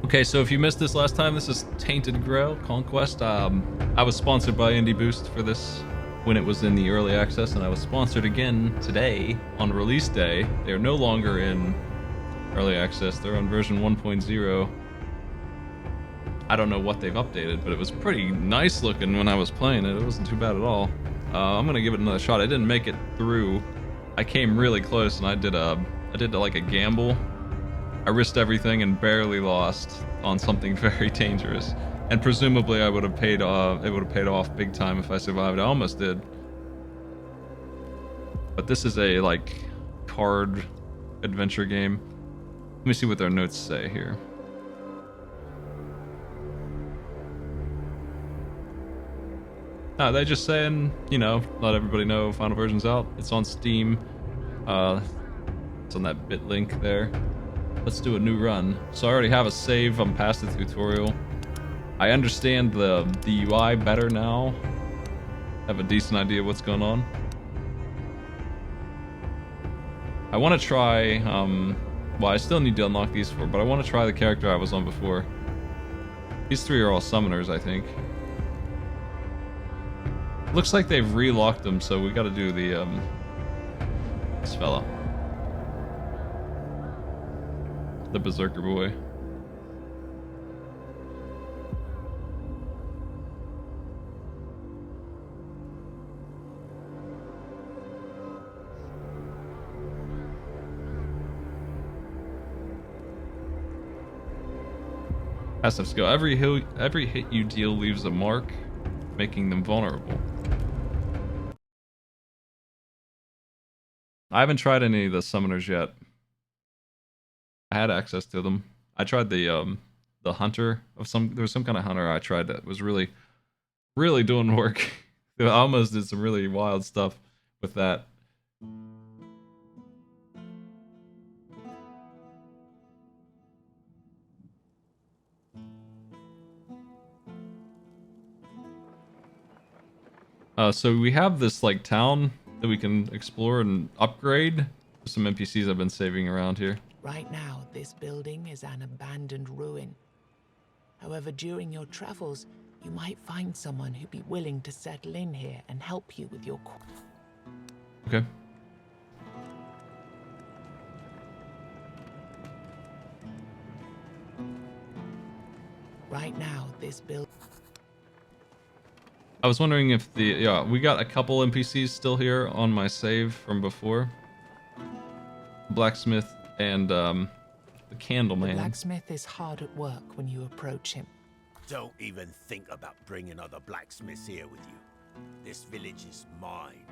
Okay, so if you missed this last time, this is Tainted Grail Conquest. I was sponsored by Indie Boost for this when it was in the early access, and I was sponsored again today on release day. They are no longer in early access. They're on version 1.0. I don't know what they've updated, but it was pretty nice looking when I was playing it. It wasn't too bad at all. I'm gonna give it another shot. I didn't make it through. I came really close, and I did like a gamble. I risked everything and barely lost on something very dangerous. And presumably I would have paid it would have paid off big time if I survived. I almost did. But this is a like card adventure game. Let me see what their notes say here. They're just saying, you know, let everybody know final version's out. It's on Steam. It's on that bit link there. Let's do a new run. So I already have a save. I'm past the tutorial. I understand the UI better now. Have a decent idea what's going on. I want to try, well, I still need to unlock these four, but I want to try the character I was on before. These three are all summoners, I think. Looks like they've relocked them, so we got to do the, this fella. The Berserker boy. Passive skill. Every hit you deal leaves a mark, making them vulnerable. I haven't tried any of the summoners yet. I had access to them. I tried the hunter of some. There was some kind of hunter I tried that was really doing work. I almost did some really wild stuff with that. So we have this like town that we can explore and upgrade. Some NPCs I've been saving around here. Right now, this building is an abandoned ruin. However, during your travels, you might find someone who'd be willing to settle in here and help you with your... Okay. Right now, this building... I was wondering if the... Yeah, we got a couple NPCs still here on my save from before. Blacksmith and the Candleman. The blacksmith is hard at work when you approach him. Don't even think about bringing other blacksmiths here with you. This village is mine.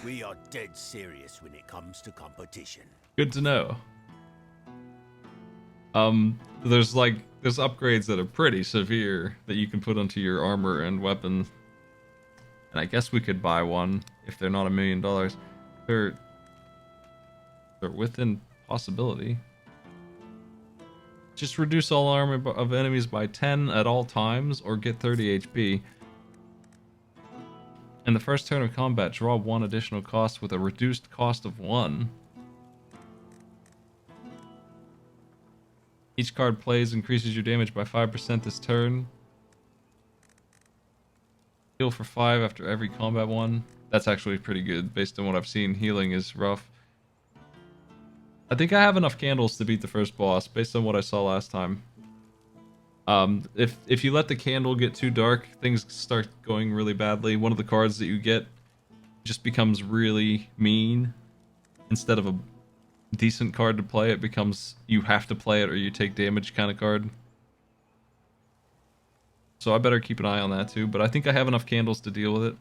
We are dead serious when it comes to competition. Good to know. There's upgrades that are pretty severe that you can put onto your armor and weapon. And I guess we could buy one if they're not $1 million. They're within possibility. Just reduce all armor of enemies by 10 at all times, or get 30 HP. In the first turn of combat, draw 1 additional cost with a reduced cost of 1. Each card plays increases your damage by 5% this turn. Heal for 5 after every combat one. That's actually pretty good. Based on what I've seen, healing is rough. I think I have enough candles to beat the first boss, based on what I saw last time. If you let the candle get too dark, things start going really badly. One of the cards that you get just becomes really mean. Instead of a decent card to play, it becomes you have to play it or you take damage kind of card. So I better keep an eye on that too, but I think I have enough candles to deal with it.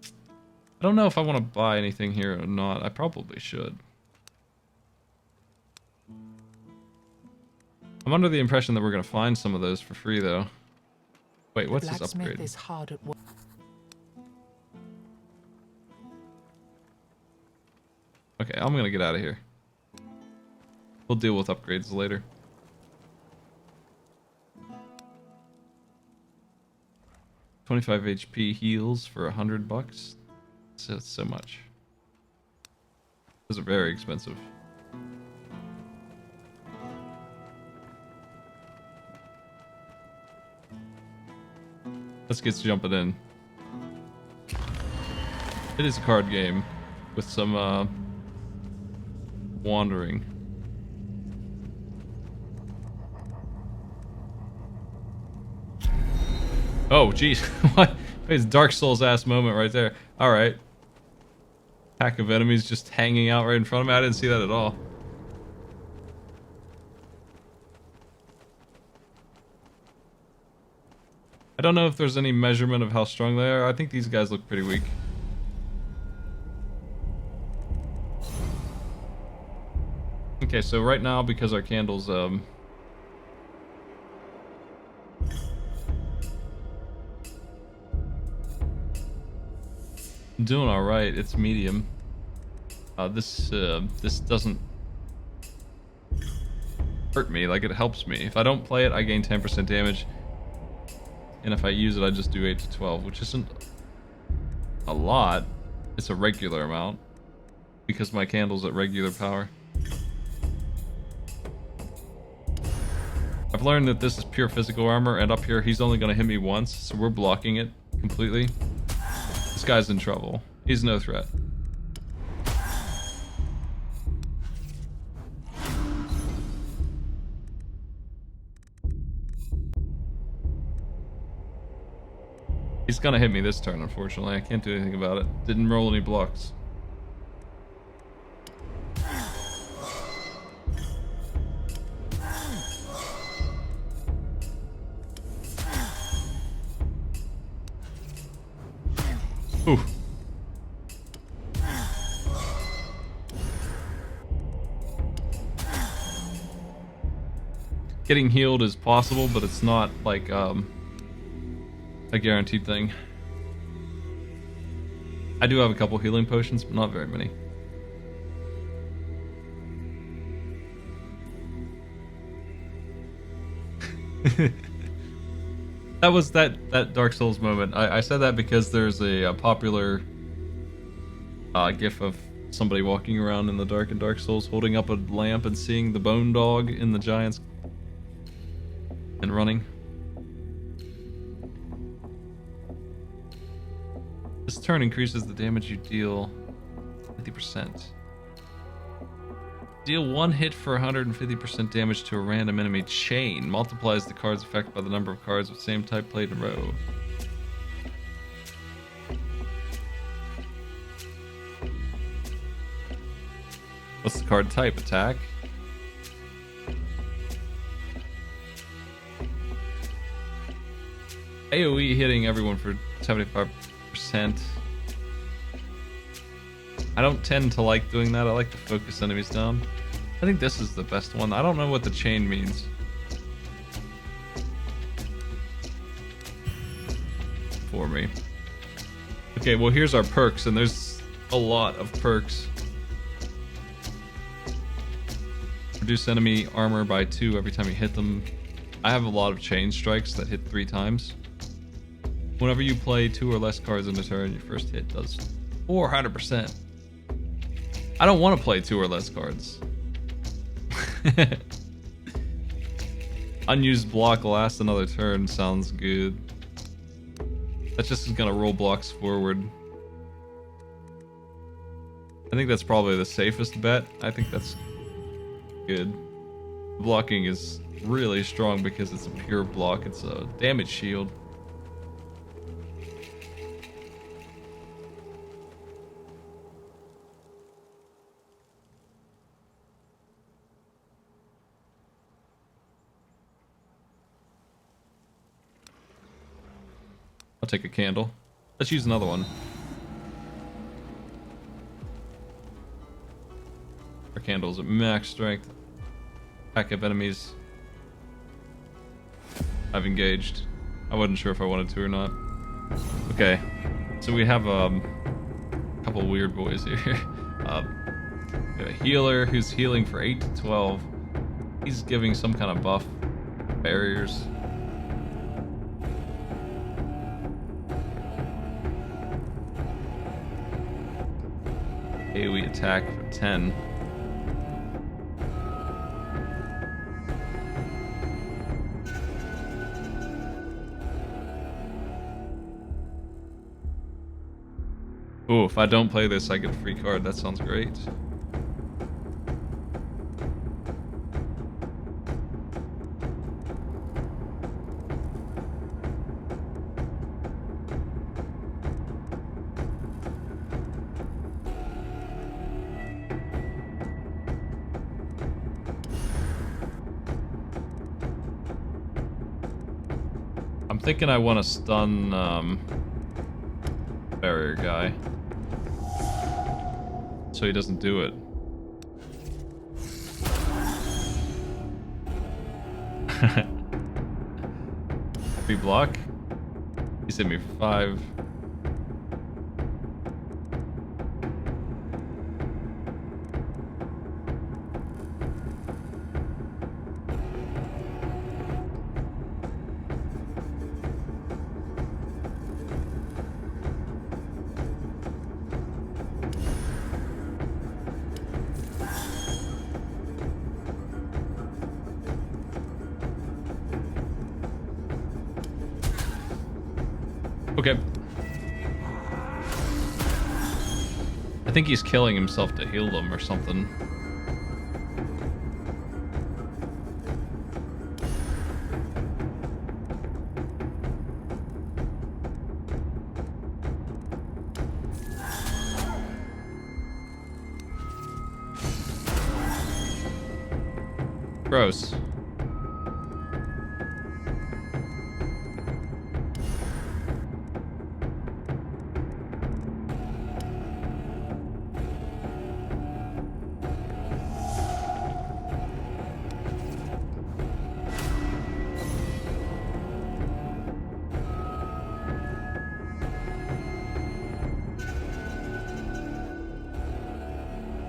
I don't know if I want to buy anything here or not. I probably should. I'm under the impression that we're going to find some of those for free though. Wait, what's this upgrade? The blacksmith is hard at work. Okay, I'm going to get out of here. We'll deal with upgrades later. $25 HP heals for $100. So much. Those are very expensive. Let's get jumping in. It is a card game with some wandering. Oh, geez. What? It's Dark Souls ass moment right there. Alright. Pack of enemies just hanging out right in front of me. I didn't see that at all. I don't know if there's any measurement of how strong they are. I think these guys look pretty weak. Okay, so right now, because our candles, doing all right. It's medium. This doesn't hurt me. Like, it helps me. If I don't play it, I gain 10% damage, and if I use it, I just do 8 to 12, which isn't a lot. It's a regular amount because my candle's at regular power. I've learned that this is pure physical armor, and up here he's only going to hit me once, so we're blocking it completely. This guy's in trouble. He's no threat. He's gonna hit me this turn, unfortunately. I can't do anything about it. Didn't roll any blocks. Ooh. Getting healed is possible, but it's not like a guaranteed thing. I do have a couple healing potions, but not very many. That was that Dark Souls moment. I said that because there's a popular gif of somebody walking around in the dark in Dark Souls holding up a lamp and seeing the bone dog in the giants and running. This turn increases the damage you deal 50%. Deal one hit for 150% damage to a random enemy chain. Multiplies the card's effect by the number of cards with same type played in a row. What's the card type? Attack? AoE hitting everyone for 75%. I don't tend to like doing that. I like to focus enemies down. I think this is the best one. I don't know what the chain means. For me. Okay, well here's our perks, and there's a lot of perks. Reduce enemy armor by 2 every time you hit them. I have a lot of chain strikes that hit 3 times. Whenever you play 2 or less cards in a turn, your first hit does 400%. I don't want to play 2 or less cards. Unused block lasts another turn sounds good. That just is gonna roll blocks forward. I think that's probably the safest bet. I think that's good. Blocking is really strong because it's a pure block. It's a damage shield. I'll take a candle. Let's use another one. Our candle's at max strength. Pack of enemies. I've engaged. I wasn't sure if I wanted to or not. Okay, so we have a couple weird boys here. We have a healer who's healing for 8 to 12. He's giving some kind of buff. Barriers. AoE attack for 10. Oh, if I don't play this, I get a free card. That sounds great. I'm thinking I want to stun barrier guy so he doesn't do it. Free block. He's hit me for 5. Okay. I think he's killing himself to heal them or something. Gross.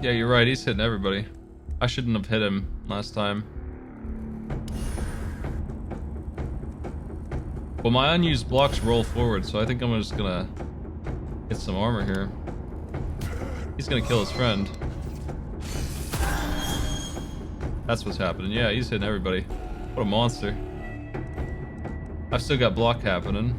Yeah, you're right. He's hitting everybody. I shouldn't have hit him last time. Well, my unused blocks roll forward, so I think I'm just gonna get some armor here. He's gonna kill his friend. That's what's happening. Yeah, he's hitting everybody. What a monster. I've still got block happening.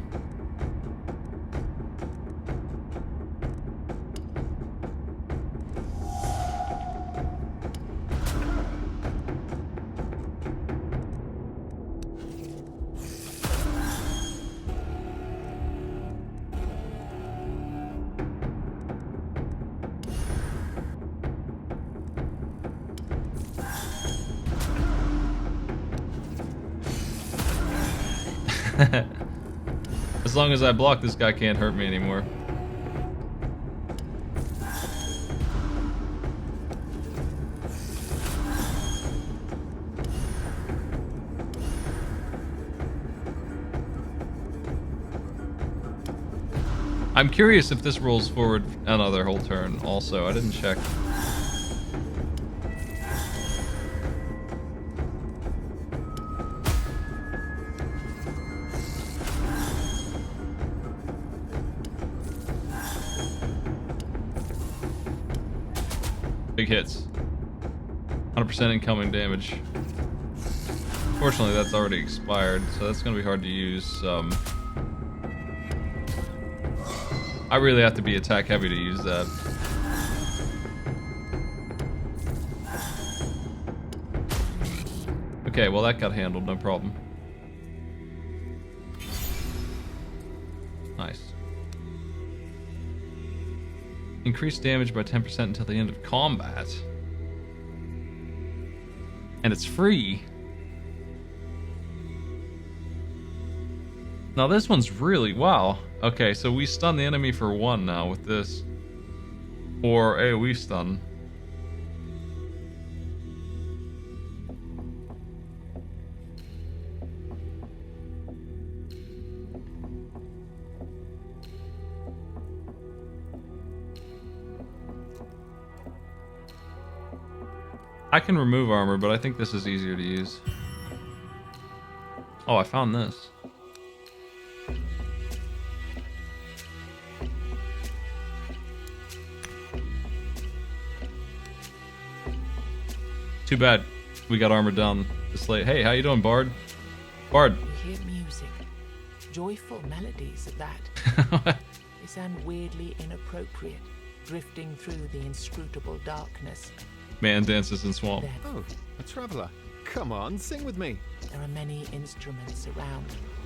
As long as I block, this guy can't hurt me anymore. I'm curious if this rolls forward another whole turn also. I didn't check. Big hits. 100% incoming damage. Fortunately, that's already expired, so that's going to be hard to use. I really have to be attack heavy to use that. Okay, well that got handled, no problem. Nice. Increase damage by 10% until the end of combat. And it's free. Now this one's really, wow. Okay, so we stun the enemy for 1 now with this. Or AoE stun. I can remove armor, but I think this is easier to use. Oh, I found this. Too bad we got armor down this late. Hey, how you doing, Bard? Bard. We hear music, joyful melodies at that. They sound weirdly inappropriate, drifting through the inscrutable darkness. Man dances in swamp. Then Oh, a traveller. Come on, sing with me. there are many instruments around,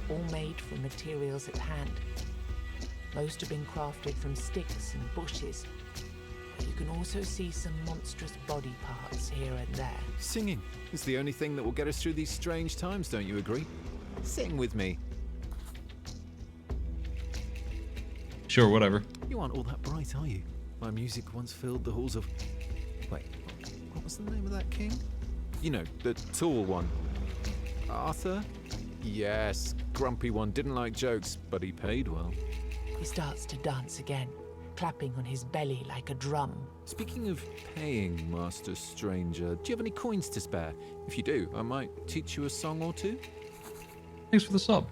all made from materials at hand. Most have been crafted from sticks and bushes, but you can also see some monstrous body parts here and there. Singing is the only thing that will get us through these strange times, don't you agree? Sing with me. Sure, whatever. You aren't all that bright, are you? My music once filled the halls of... Wait, what was the name of that king? You know, the tall one. Arthur? Yes, grumpy one, didn't like jokes, but he paid well. He starts to dance again, clapping on his belly like a drum. Speaking of paying, Master Stranger, do you have any coins to spare? If you do, I might teach you a song or two. Thanks for the sub.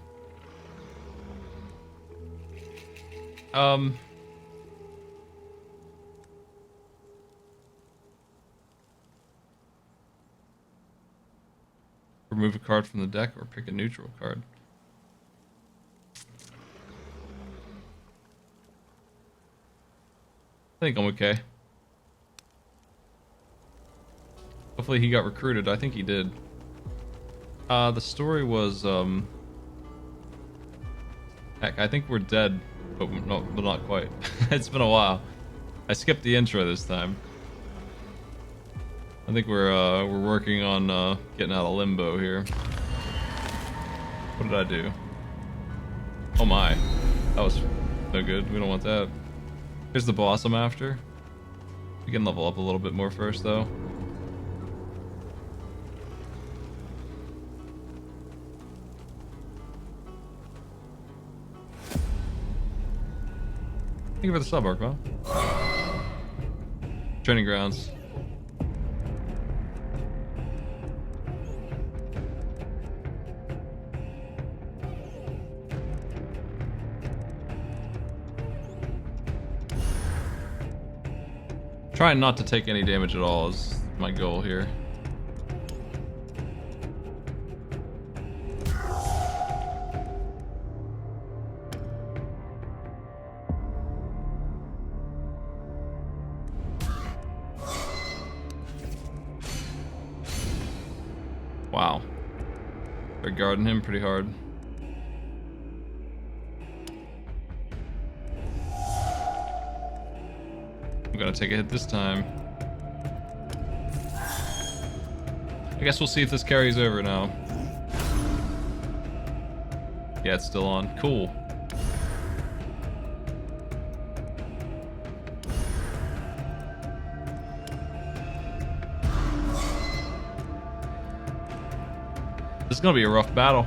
Remove a card from the deck or pick a neutral card. I think I'm okay. Hopefully he got recruited. I think he did. The story was, heck, I think we're dead, but not quite. It's been a while. I skipped the intro this time. I think we're working on getting out of limbo here. What did I do? Oh my, that was no good. We don't want that. Here's the boss I'm after. We can level up a little bit more first, though. Thank you for the sub, Arkvale. Training grounds. Trying not to take any damage at all is my goal here. Wow. They're guarding him pretty hard. I'm gonna take a hit this time. I guess we'll see if this carries over now. Yeah, it's still on. Cool. This is gonna be a rough battle.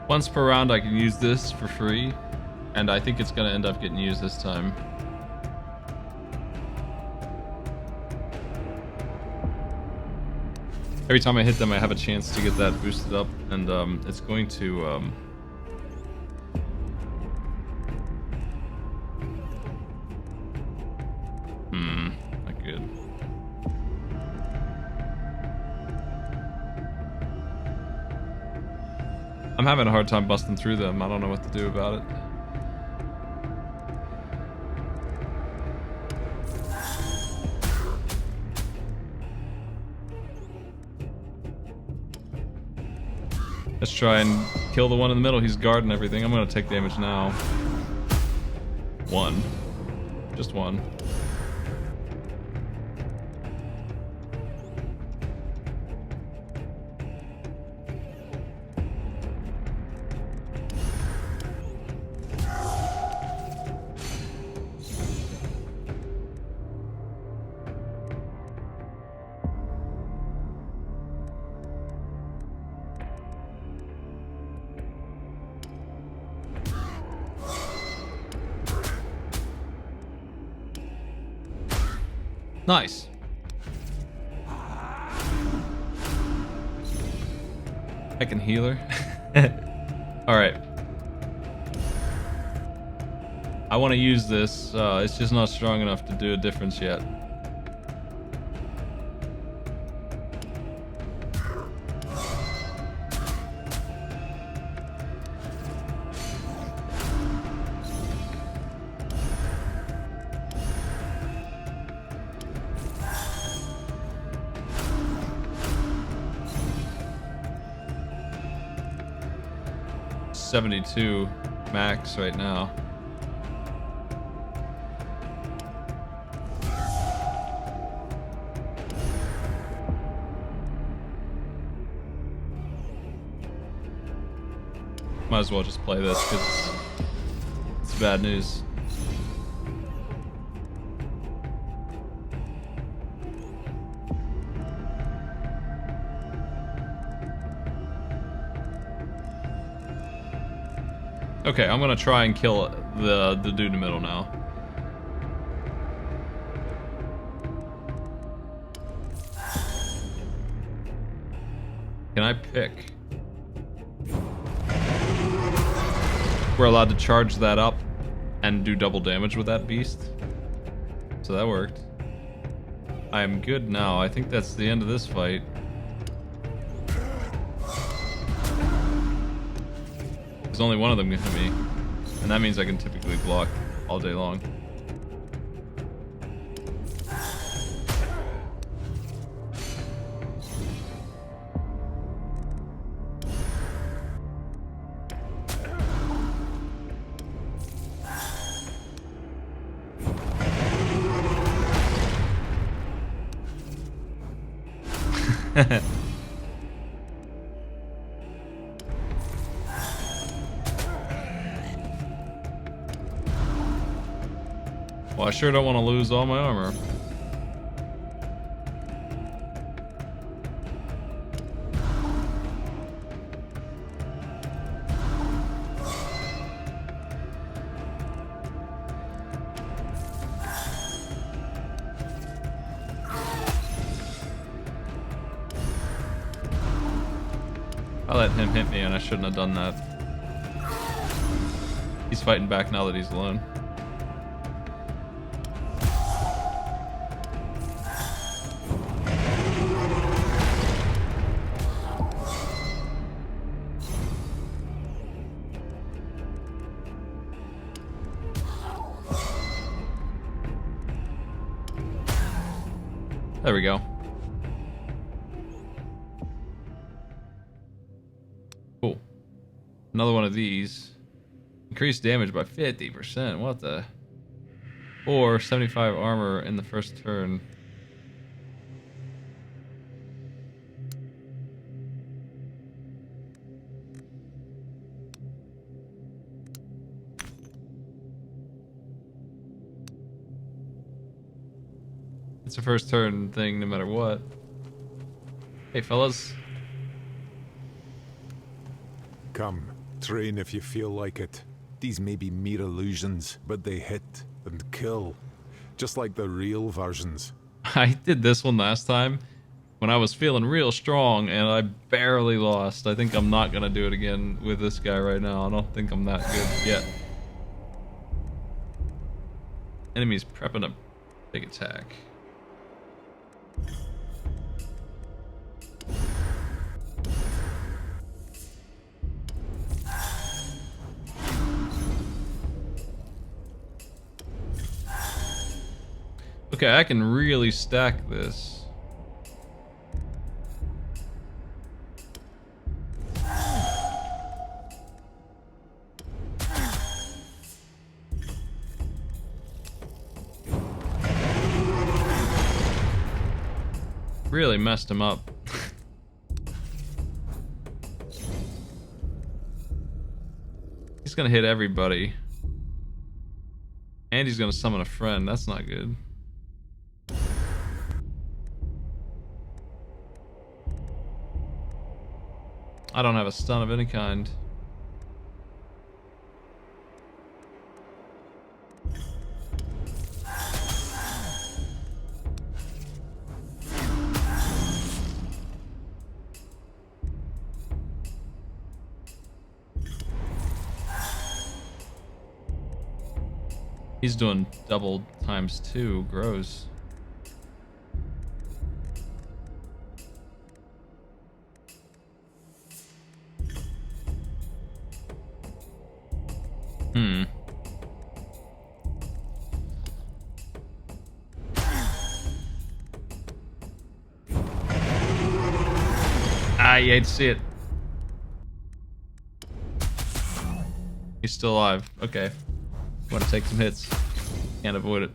Once per round I can use this for free, and I think it's gonna end up getting used this time. Every time I hit them I have a chance to get that boosted up, and it's going to not good. I'm having a hard time busting through them. I don't know what to do about it. Let's try and kill the one in the middle. He's guarding everything. I'm gonna take damage now. One. Just one. Nice. I can heal her. Alright. I want to use this. It's just not strong enough to do a difference yet. 72 max right now. Might as well just play this because it's bad news. Okay, I'm gonna try and kill the dude in the middle now. Can I pick? We're allowed to charge that up and do double damage with that beast. So that worked. I am good now. I think that's the end of this fight. There's only one of them can hit me. And that means I can typically block all day long. Well, I sure don't want to lose all my armor. I let him hit me and I shouldn't have done that. He's fighting back now that he's alone. There we go. Cool. Another one of these. Increased damage by 50%. What the? Or 75 armor in the first turn. It's a first turn thing no matter what. Hey fellas. Come, train if you feel like it. These may be mere illusions, but they hit and kill. Just like the real versions. I did this one last time when I was feeling real strong and I barely lost. I think I'm not gonna do it again with this guy right now. I don't think I'm that good yet. Enemies prepping a big attack. Okay, I can really stack this. Really messed him up. He's gonna hit everybody. And he's gonna summon a friend. That's not good. I don't have a stun of any kind. He's doing double times 2, gross. You hate to see it. He's still alive. Okay. Want to take some hits. Can't avoid it.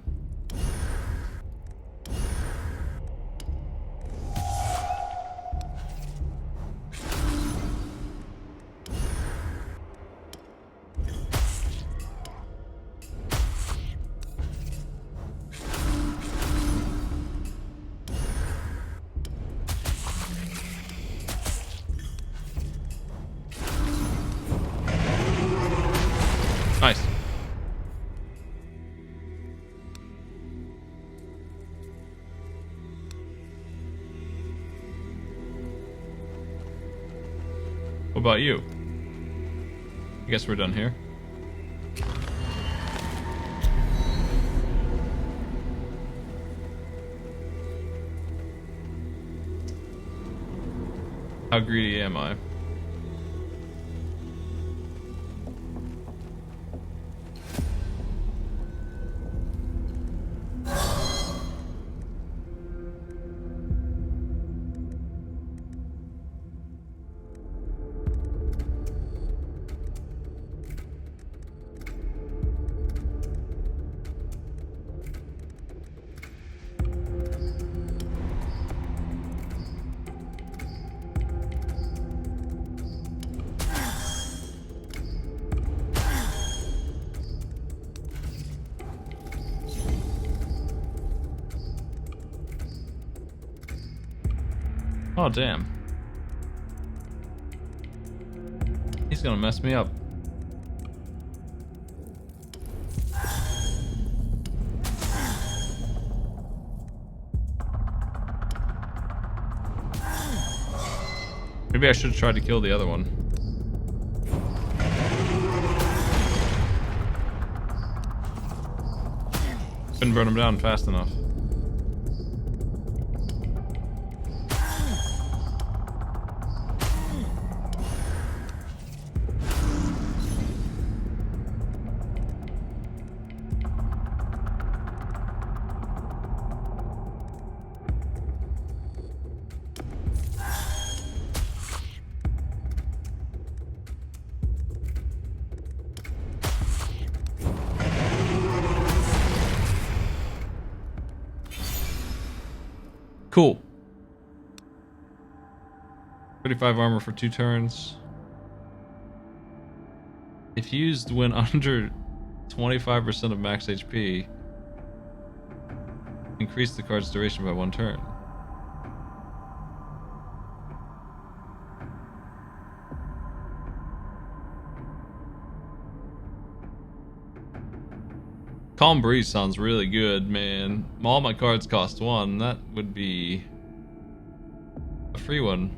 Nice. What about you? I guess we're done here. How greedy am I? Oh, damn. He's gonna mess me up. Maybe I should have tried to kill the other one. Couldn't burn him down fast enough. Cool. 35 armor for 2 turns. If used when under 25% of max HP, increase the card's duration by 1 turn. Calm Breeze sounds really good, man. All my cards cost 1. That would be a free one.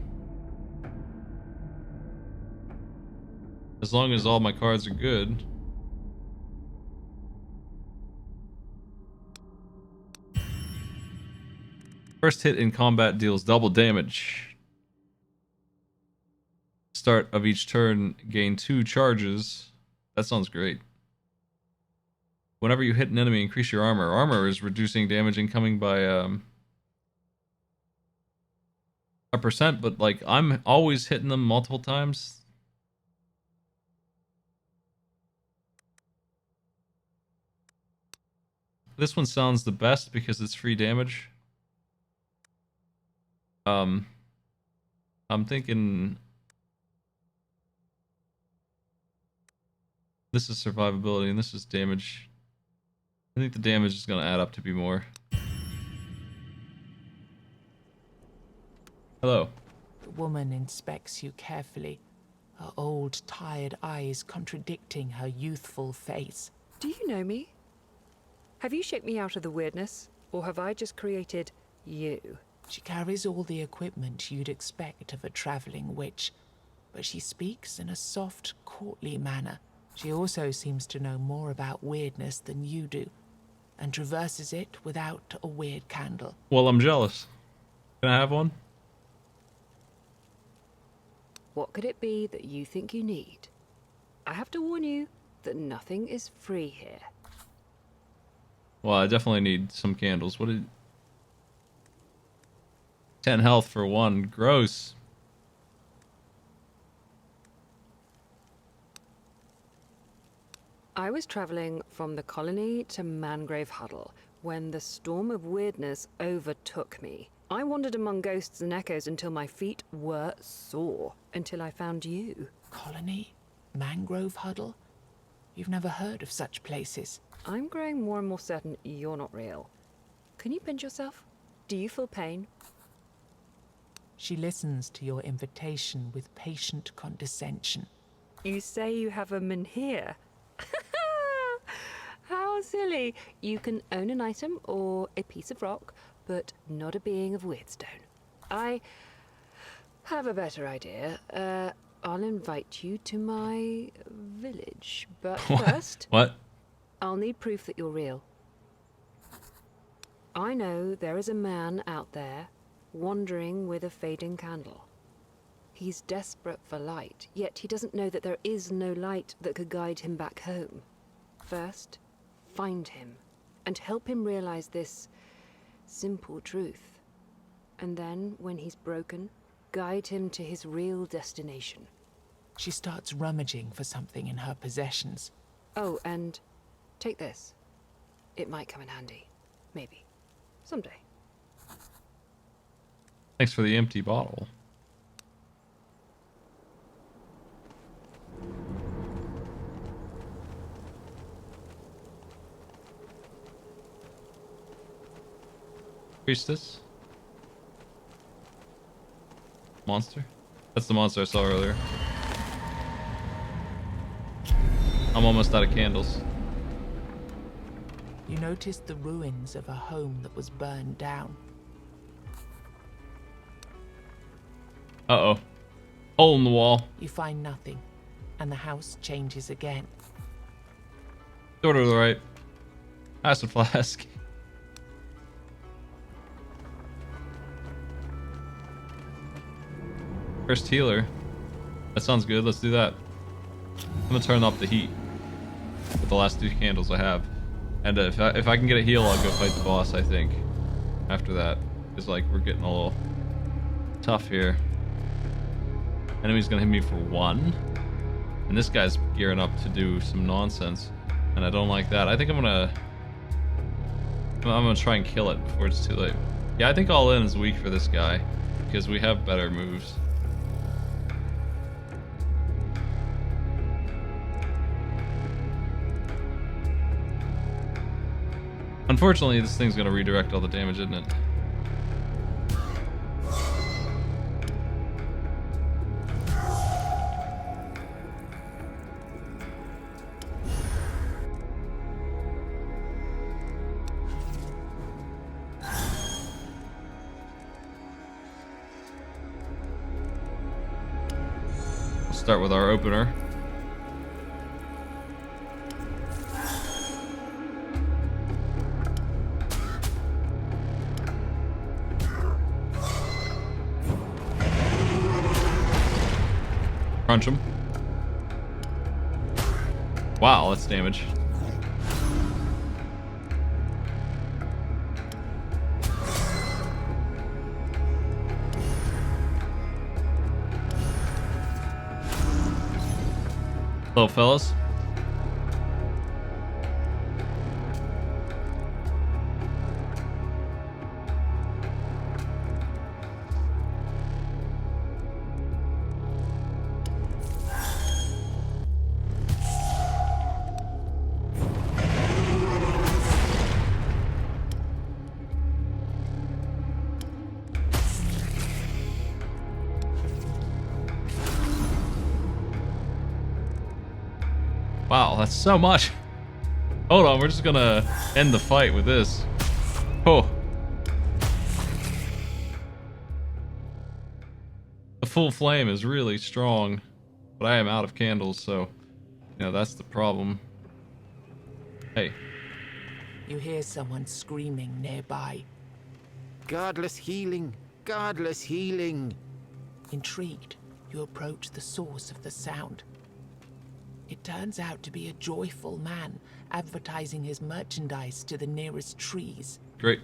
As long as all my cards are good. First hit in combat deals double damage. Start of each turn, gain 2 charges. That sounds great. Whenever you hit an enemy, increase your armor. Armor is reducing damage incoming by a percent, but like I'm always hitting them multiple times. This one sounds the best because it's free damage. I'm thinking this is survivability and this is damage. I think the damage is going to add up to be more. Hello. The woman inspects you carefully, her old, tired eyes contradicting her youthful face. Do you know me? Have you shaped me out of the weirdness, or have I just created you? She carries all the equipment you'd expect of a traveling witch, but she speaks in a soft, courtly manner. She also seems to know more about weirdness than you do, and traverses it without a weird candle. Well, I'm jealous. Can I have one? What could it be that you think you need? I have to warn you that nothing is free here. Well, I definitely need some candles. What did... 10 health for 1. Gross. I was traveling from the colony to Mangrove Huddle when the storm of weirdness overtook me. I wandered among ghosts and echoes until my feet were sore, until I found you. Colony? Mangrove Huddle? You've never heard of such places. I'm growing more and more certain you're not real. Can you pinch yourself? Do you feel pain? She listens to your invitation with patient condescension. You say you have a menhir. How silly. You can own an item or a piece of rock, but not a being of Weirdstone. I have a better idea. I'll invite you to my village, but first... What? I'll need proof that you're real. I know there is a man out there, wandering with a fading candle. He's desperate for light, yet he doesn't know that there is no light that could guide him back home. First, find him, and help him realize this simple truth. And then, when he's broken, guide him to his real destination. She starts rummaging for something in her possessions. Oh, and take this. It might come in handy. Maybe. Someday. Thanks for the empty bottle. Priestess? Monster? That's the monster I saw earlier. I'm almost out of candles. You notice the ruins of a home that was burned down. Uh-oh. Hole in the wall. You find nothing, and the house changes again. Door to the right. Acid flask. First healer. That sounds good. Let's do that. I'm gonna turn off the heat with the last 2 candles I have. And if I can get a heal, I'll go fight the boss, I think. After that. Because, like, we're getting a little tough here. Enemy's gonna hit me for 1. And this guy's gearing up to do some nonsense. And I don't like that. I think I'm gonna try and kill it before it's too late. Yeah, I think all in is weak for this guy. Because we have better moves. Unfortunately, this thing's gonna redirect all the damage, isn't it? We'll start with our opener. Crunch him. Wow, that's damage. Hello, fellas. Wow, that's so much. Hold on, we're just gonna end the fight with this. Oh. The full flame is really strong, but I am out of candles, so, you know, that's the problem. Hey. You hear someone screaming nearby. Godless healing! Godless healing! Intrigued, you approach the source of the sound. It turns out to be a joyful man advertising his merchandise to the nearest trees. Great.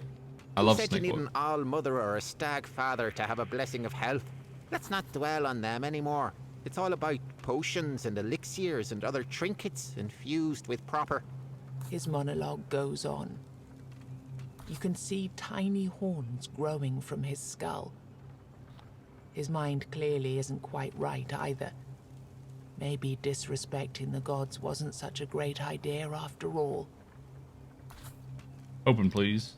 I love Who said you Snake need Boy. an all-mother or a stag father to have a blessing of health? Let's not dwell on them anymore. It's all about potions and elixirs and other trinkets infused with proper... His monologue goes on. You can see tiny horns growing from his skull. His mind clearly isn't quite right either. Maybe disrespecting the gods wasn't such a great idea after all. Open, please.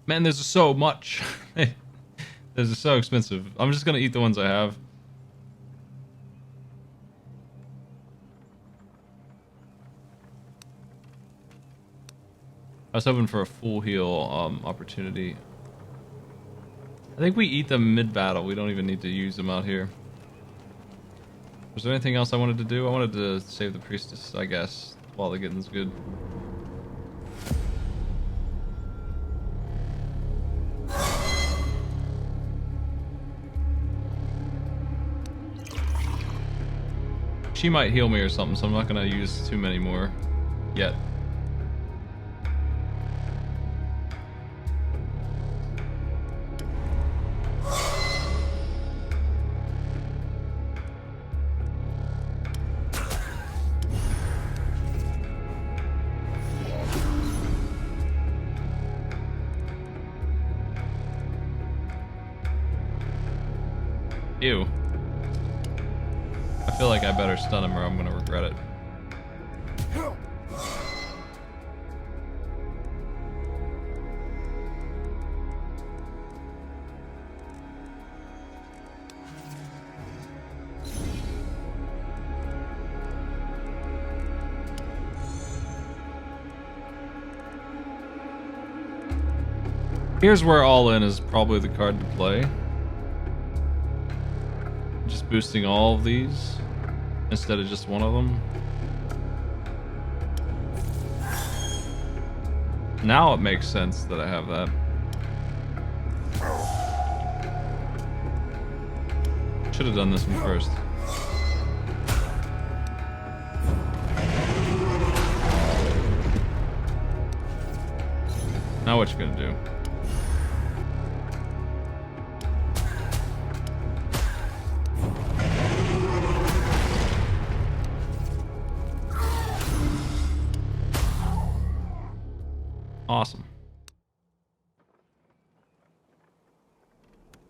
Man, there's so much. This is so expensive. I'm just gonna eat the ones I have. I was hoping for a full heal opportunity. I think we eat them mid-battle. We don't even need to use them out here. Was there anything else I wanted to do? I wanted to save the priestess, I guess, while the getting's good. She might heal me or something, so I'm not gonna use too many more yet. Ew. I feel like I better stun him or I'm gonna regret it. Here's where all in is probably the card to play. Just boosting all of these instead of just one of them. Now it makes sense that I have that. Should have done this one first. Now what you gonna do? Awesome.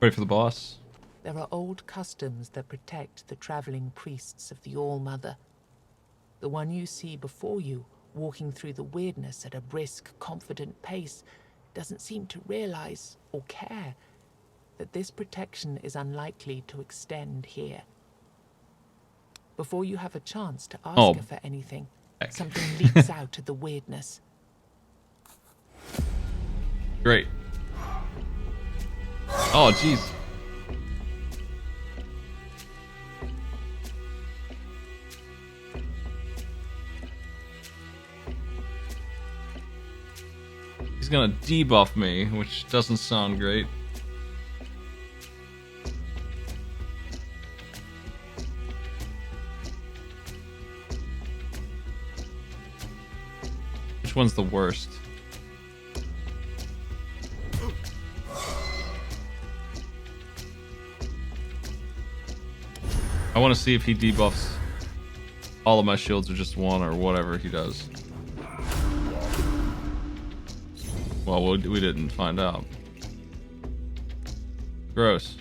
Ready for the boss? There are old customs that protect the traveling priests of the All-Mother. The one you see before you, walking through the weirdness at a brisk, confident pace, doesn't seem to realize or care that this protection is unlikely to extend here. Before you have a chance to ask her for anything, something leaks out of the weirdness. Great. Oh, jeez. He's gonna debuff me, which doesn't sound great. Which one's the worst? I want to see if he debuffs all of my shields or just one or whatever he does. Well, we didn't find out. Gross.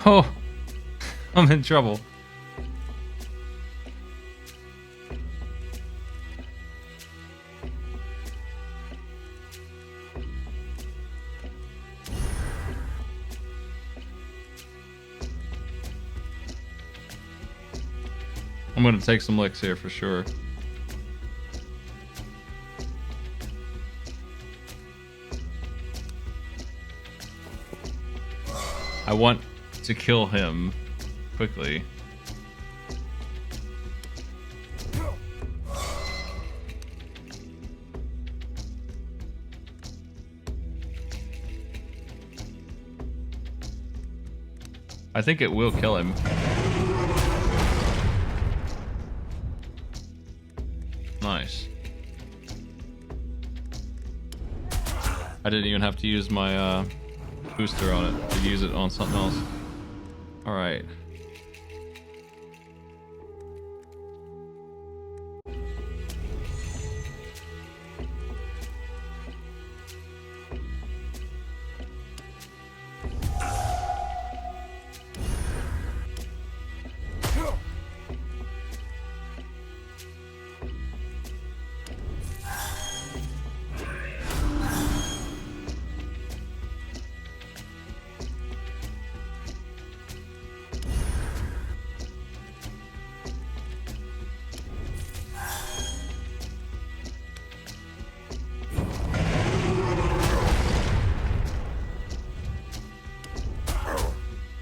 Oh, I'm in trouble. I'm gonna take some licks here for sure. I want to kill him quickly. I think it will kill him. Nice. I didn't even have to use my booster on it to use it on something else. Alright.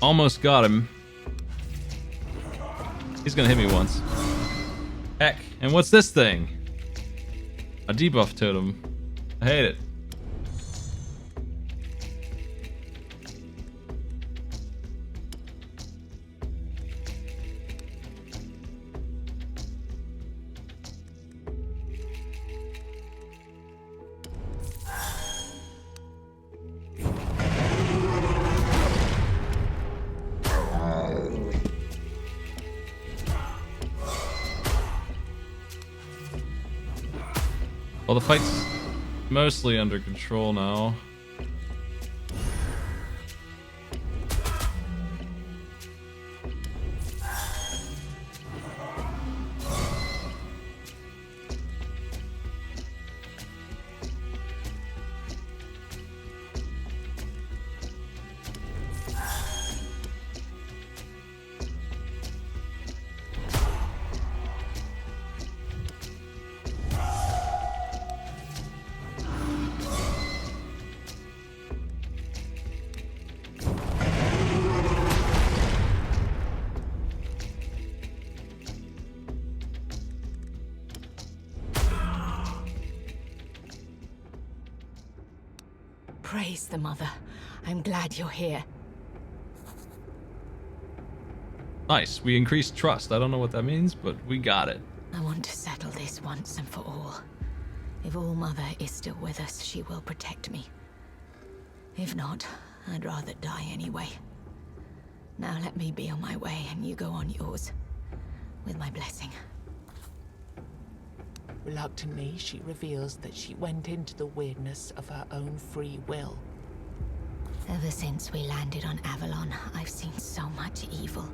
Almost got him. He's gonna hit me once. Heck, and what's this thing? A debuff totem. I hate it. Well, the fight's mostly under control now. Praise the Mother. I'm glad you're here. Nice. We increased trust. I don't know what that means, but we got it. I want to settle this once and for all. If All Mother is still with us, she will protect me. If not, I'd rather die anyway. Now let me be on my way and you go on yours. With my blessing. Reluctantly, she reveals that she went into the weirdness of her own free will. Ever since we landed on Avalon, I've seen so much evil.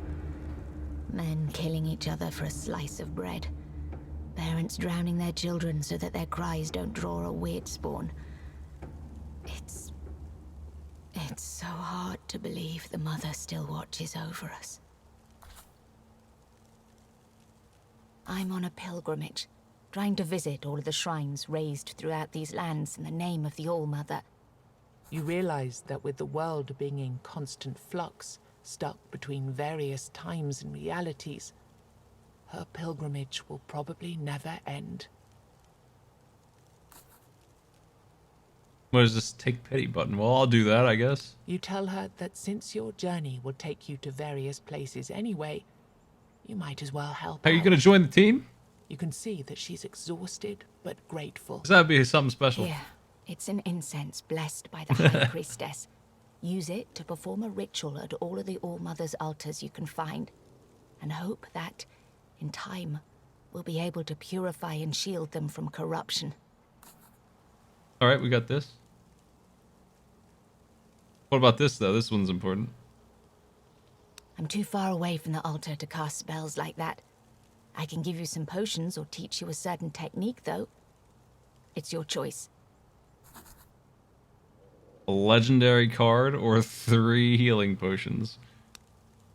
Men killing each other for a slice of bread. Parents drowning their children so that their cries don't draw a weird spawn. It's so hard to believe the Mother still watches over us. I'm on a pilgrimage, trying to visit all of the shrines raised throughout these lands in the name of the All-Mother. You realize that with the world being in constant flux, stuck between various times and realities, her pilgrimage will probably never end. What is this take pity button? Well, I'll do that, I guess. You tell her that since your journey will take you to various places anyway, you might as well help Are you out. gonna join the team? You can see that she's exhausted but grateful. Does that be something special? Here, it's an incense blessed by the High Priestess. Use it to perform a ritual at all of the All-Mother's altars you can find, and hope that, in time, we'll be able to purify and shield them from corruption. Alright, we got this. What about this, though? This one's important. I'm too far away from the altar to cast spells like that. I can give you some potions or teach you a certain technique, though. It's your choice. A legendary card or 3 healing potions.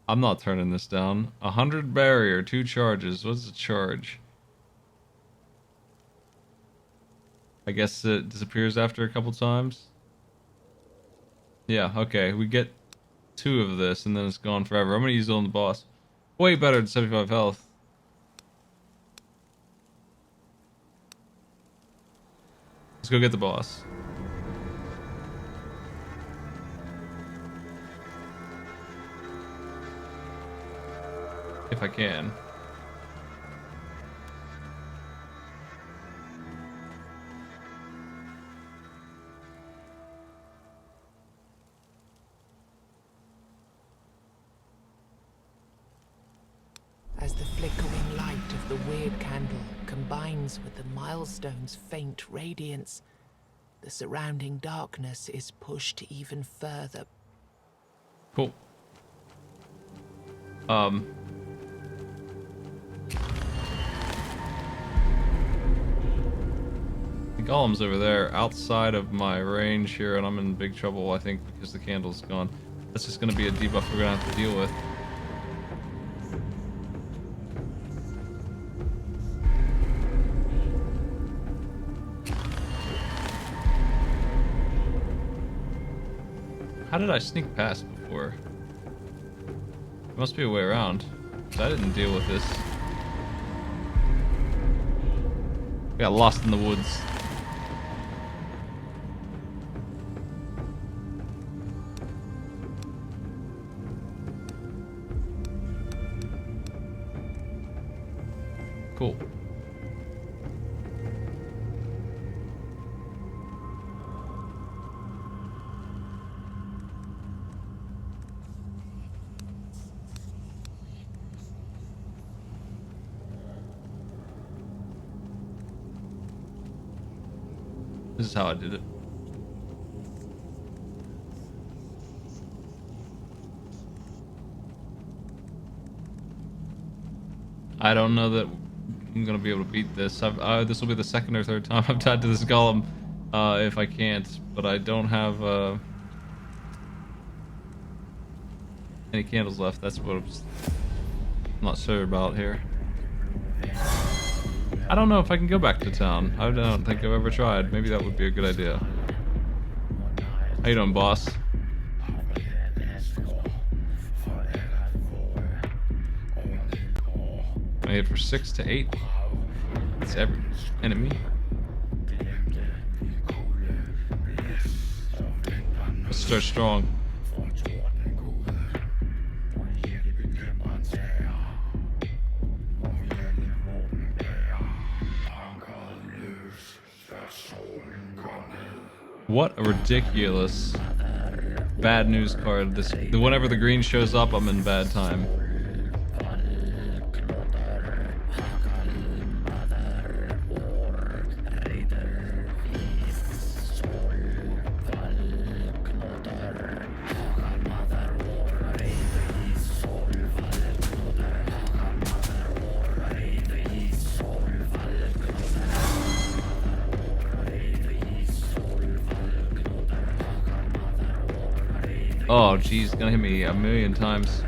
I'm not turning this down. 100 barrier, 2 charges. What's the charge? I guess it disappears after a couple times. Yeah, okay. We get 2 of this and then it's gone forever. I'm gonna use it on the boss. Way better than 75 health. Let's go get the boss. if I can. As the flickering light of the weird candle combines with the milestone's faint radiance, the surrounding darkness is pushed even further. Cool. The golem's over there outside of my range here, and I'm in big trouble, I think, because the candle's gone. That's just going to be a debuff we're going to have to deal with. How did I sneak past before? There must be a way around. I didn't deal with this. Got lost in the woods. Cool. This is how I did it. I don't know that I'm gonna be able to beat this. This will be the second or third time I've died to this golem, if I can't. But I don't have any candles left. That's what I'm not sure about here. I don't know if I can go back to town. I don't think I've ever tried. Maybe that would be a good idea. How you doing, boss? I hit for 6 to 8. That's every enemy. Let's start strong. What a ridiculous bad news card. Whenever the green shows up, I'm in bad time. Oh, geez, gonna hit me a million times.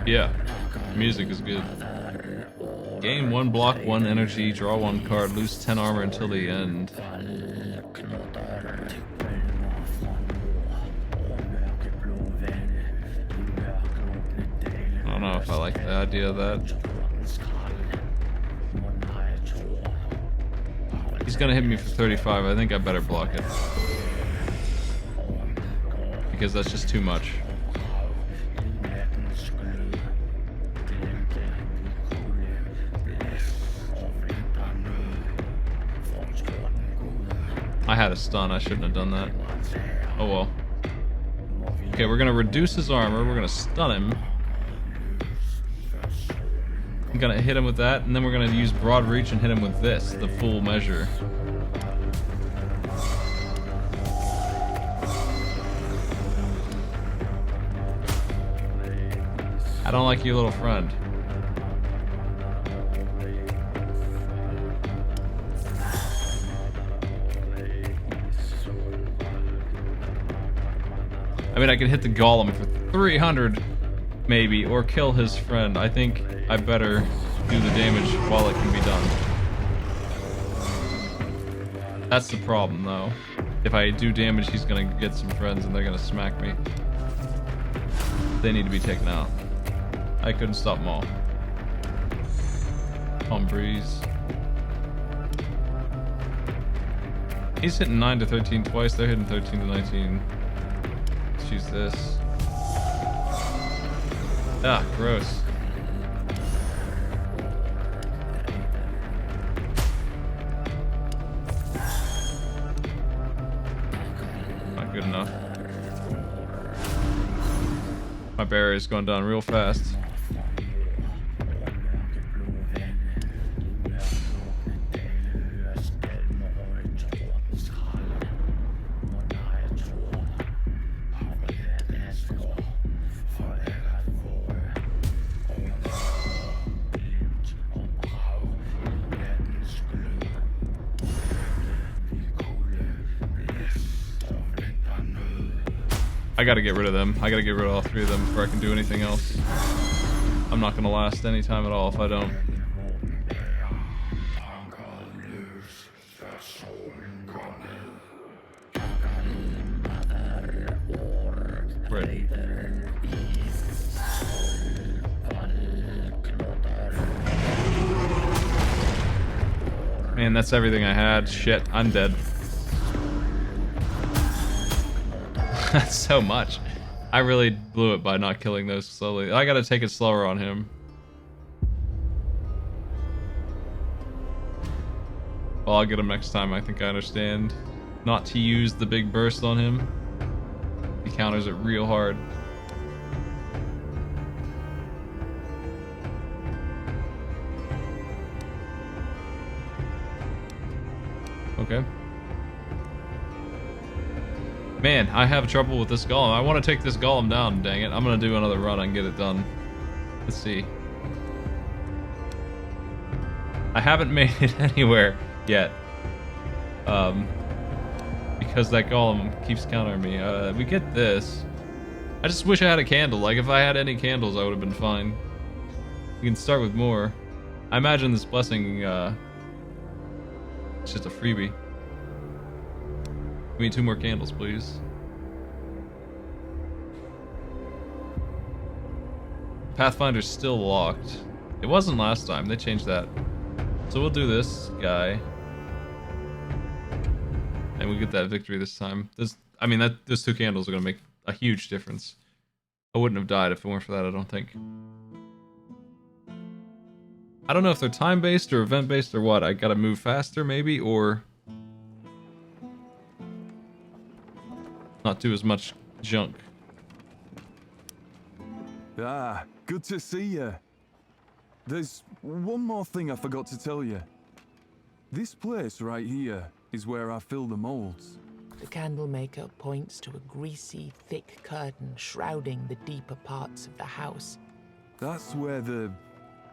Yeah, music is good. Gain 1 block, 1 energy, draw 1 card, lose 10 armor until the end. I don't know if I like the idea of that. He's gonna hit me for 35. I think I better block it. Because that's just too much. I had a stun. I shouldn't have done that. Oh well. Okay, we're gonna reduce his armor. We're gonna stun him. I'm gonna hit him with that, and then we're gonna use broad reach and hit him with this, the full measure. I don't like you, little friend. I mean, I can hit the golem for 300, maybe, or kill his friend. I think I better do the damage while it can be done. That's the problem, though. If I do damage, he's gonna get some friends and they're gonna smack me. They need to be taken out. I couldn't stop them all. Calm breeze. He's hitting 9 to 13 twice. They're hitting 13 to 19. Let's use this. Ah, gross. Not good enough. My barrier's going down real fast. I gotta get rid of them. I gotta get rid of all three of them before I can do anything else. I'm not gonna last any time at all if I don't. Right. Man, that's everything I had. Shit, I'm dead. That's so much. I really blew it by not killing those slowly. I gotta take it slower on him. Well, I'll get him next time. I think I understand not to use the big burst on him. He counters it real hard. Okay. Man, I have trouble with this golem. I want to take this golem down, dang it. I'm going to do another run and get it done. Let's see. I haven't made it anywhere yet. Because that golem keeps countering me. We get this. I just wish I had a candle. Like, if I had any candles, I would have been fine. We can start with more. I imagine this blessing, it's just a freebie. We need 2 more candles, please. Pathfinder's still locked. It wasn't last time. They changed that. So we'll do this guy. And we get that victory this time. Those 2 candles are going to make a huge difference. I wouldn't have died if it weren't for that, I don't think. I don't know if they're time-based or event-based or what. I gotta move faster, maybe, or not do as much junk. Ah, good to see you. There's one more thing I forgot to tell you. This place right here is where I fill the molds. The candlemaker points to a greasy, thick curtain shrouding the deeper parts of the house. That's where the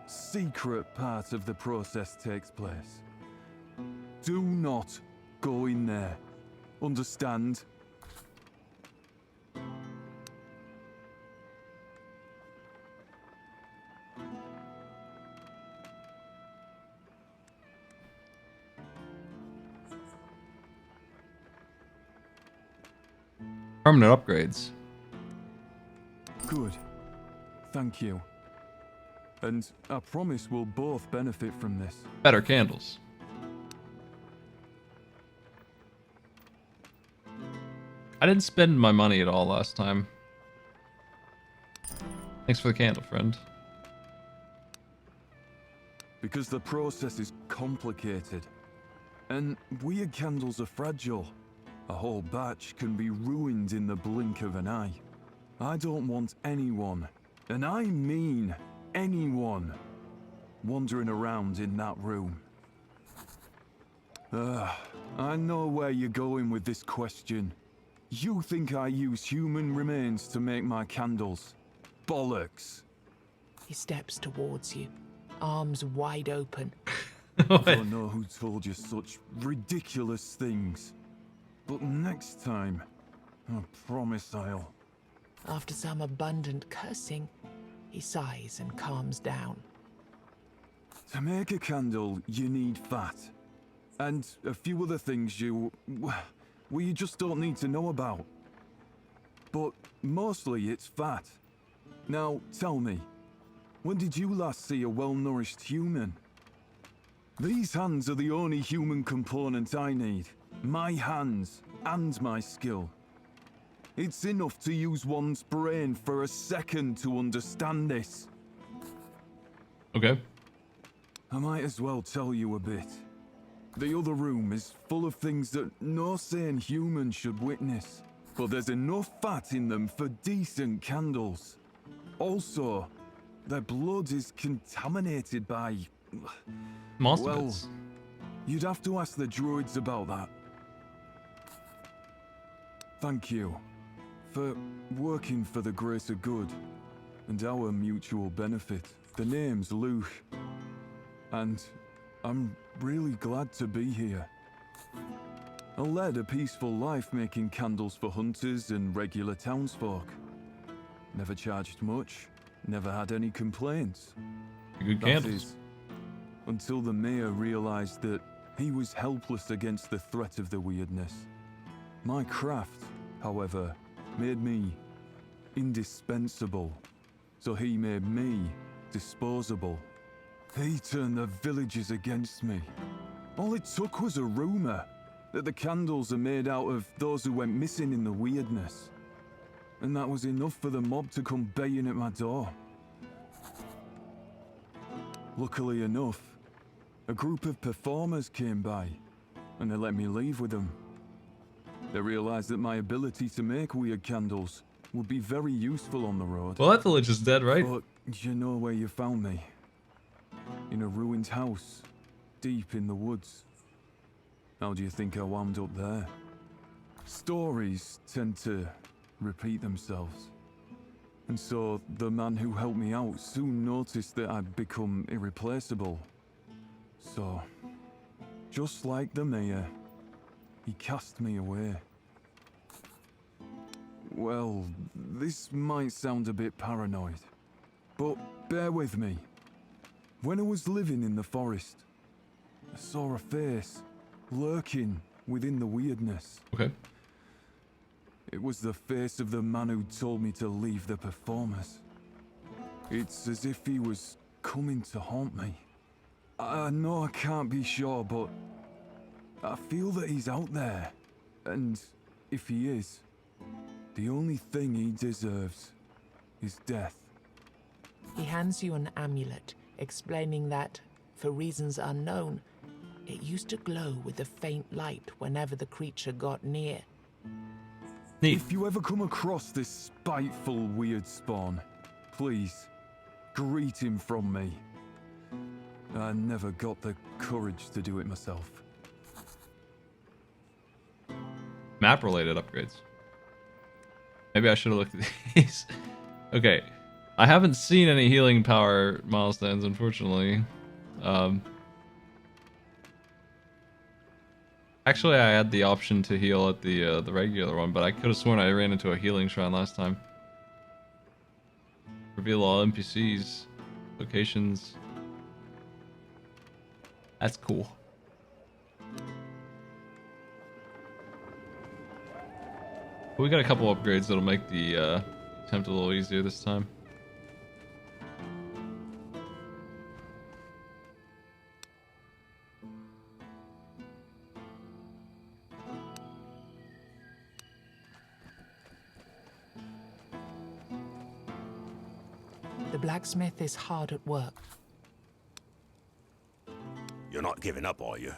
secret part of the process takes place. Do not go in there. Understand? Permanent upgrades. Good. Thank you. And I promise we'll both benefit from this. Better candles. I didn't spend my money at all last time. Thanks for the candle, friend. Because the process is complicated. And weird candles are fragile. A whole batch can be ruined in the blink of an eye. I don't want anyone, and I mean anyone, wandering around in that room. I know where you're going with this question. You think I use human remains to make my candles? Bollocks. He steps towards you, arms wide open. I don't know who told you such ridiculous things. But next time, I promise I'll... After some abundant cursing, he sighs and calms down. To make a candle, you need fat. And a few other things you just don't need to know about. But mostly it's fat. Now, tell me, When did you last see a well-nourished human? These hands are the only human component I need. My hands and my skill. It's enough to use one's brain for a second to understand this. Okay. I might as well tell you a bit. The other room is full of things that no sane human should witness, but there's enough fat in them for decent candles. Also, their blood is contaminated by... Monster well, bits. you'd have to ask the druids about that. Thank you for working for the greater good and our mutual benefit. The name's Luke, and I'm really glad to be here. I led a peaceful life making candles for hunters and regular townsfolk. Never charged much, never had any complaints. Good That candles. is, until the mayor realized that he was helpless against the threat of the weirdness. My craft, however, made me indispensable, so he made me disposable. He turned the villagers against me. All it took was a rumor that the candles are made out of those who went missing in the weirdness. And that was enough for the mob to come baying at my door. Luckily enough, a group of performers came by, and they let me leave with them. They realized that my ability to make weird candles would be very useful on the road. Well, that village is dead, right? But you know where you found me? In a ruined house, deep in the woods. How do you think I wound up there? Stories tend to repeat themselves. And so the man who helped me out soon noticed that I'd become irreplaceable. So, just like the mayor, he cast me away. Well, this might sound a bit paranoid, but bear with me. When I was living in the forest, I saw a face lurking within the weirdness. Okay. It was the face of the man who told me to leave the performers. It's as if he was coming to haunt me. I know I can't be sure, but I feel that he's out there. And if he is, the only thing he deserves is death. He hands you an amulet, explaining that, for reasons unknown, it used to glow with a faint light whenever the creature got near. Neat. If you ever come across this spiteful weird spawn, please, greet him from me. I never got the courage to do it myself. Map-related upgrades. Maybe I should have looked at these. Okay. I haven't seen any healing power milestones, unfortunately. Actually, I had the option to heal at the regular one, but I could have sworn I ran into a healing shrine last time. Reveal all NPCs, locations. That's cool. But we got a couple upgrades that'll make the attempt a little easier this time. The blacksmith is hard at work. You're not giving up, are you?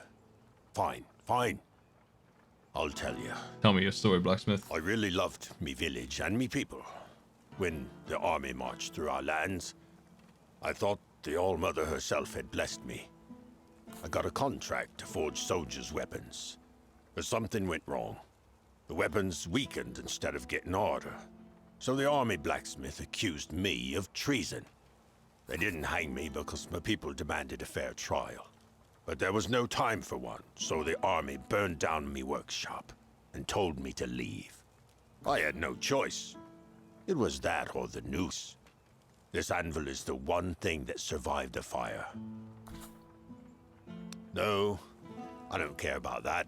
Fine, fine. I'll tell you. Tell me your story, blacksmith. I really loved me village and me people. When the army marched through our lands, I thought the All-Mother herself had blessed me. I got a contract to forge soldiers' weapons. But something went wrong. The weapons weakened instead of getting harder. So the army blacksmith accused me of treason. They didn't hang me because my people demanded a fair trial. But there was no time for one, so the army burned down me workshop and told me to leave. I had no choice. It was that or the noose. This anvil is the one thing that survived the fire. No, I don't care about that.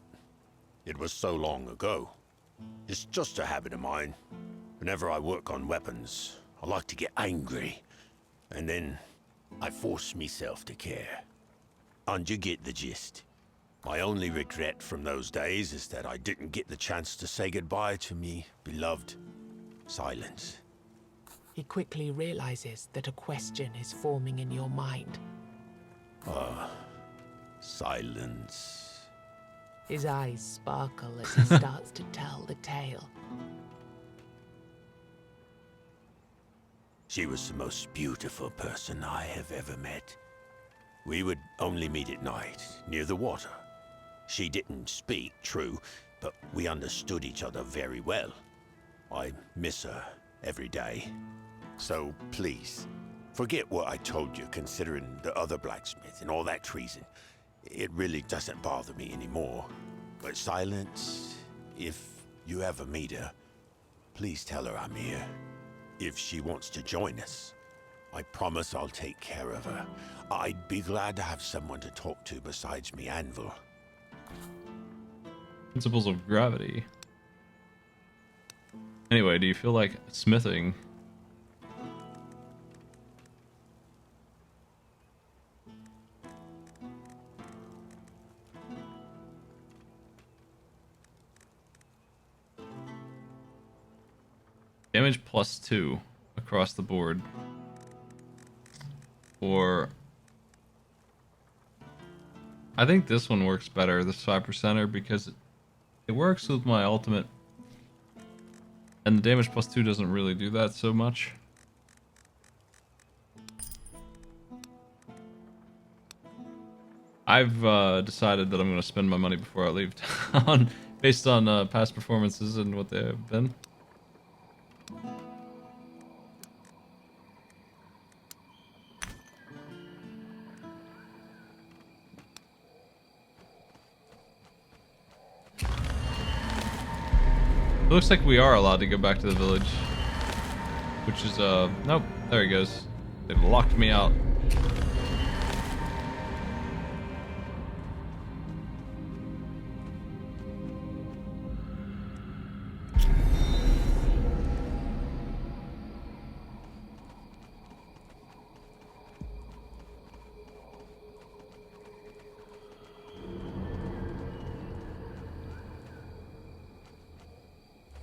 It was so long ago. It's just a habit of mine. Whenever I work on weapons, I like to get angry. And then I force myself to care. And you get the gist. My only regret from those days is that I didn't get the chance to say goodbye to me beloved Silence. He quickly realizes that a question is forming in your mind. Silence. His eyes sparkle as he starts to tell the tale. She was the most beautiful person I have ever met. We would only meet at night, near the water. She didn't speak, true, but we understood each other very well. I miss her every day. So please, forget what I told you considering the other blacksmith and all that treason. It really doesn't bother me anymore. But Silence, if you ever meet her, please tell her I'm here. If she wants to join us, I promise I'll take care of her. I'd be glad to have someone to talk to besides me anvil. Principles of gravity. Anyway, do you feel like smithing? Damage +2 across the board. Or I think this one works better, this 5%er, because it works with my ultimate. And the damage +2 doesn't really do that so much. I've decided that I'm going to spend my money before I leave town, based on past performances and what they have been. It looks like we are allowed to go back to the village. Which is, nope, there he goes. They've locked me out.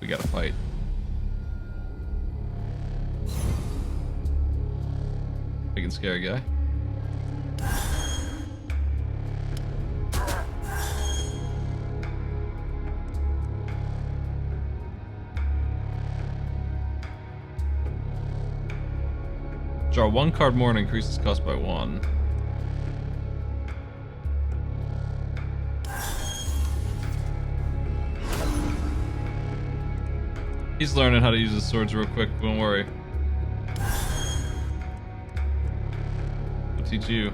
We gotta fight. Big and scary guy. Draw 1 card more and increases cost by 1. He's learning how to use his swords real quick, don't worry. I'll teach you.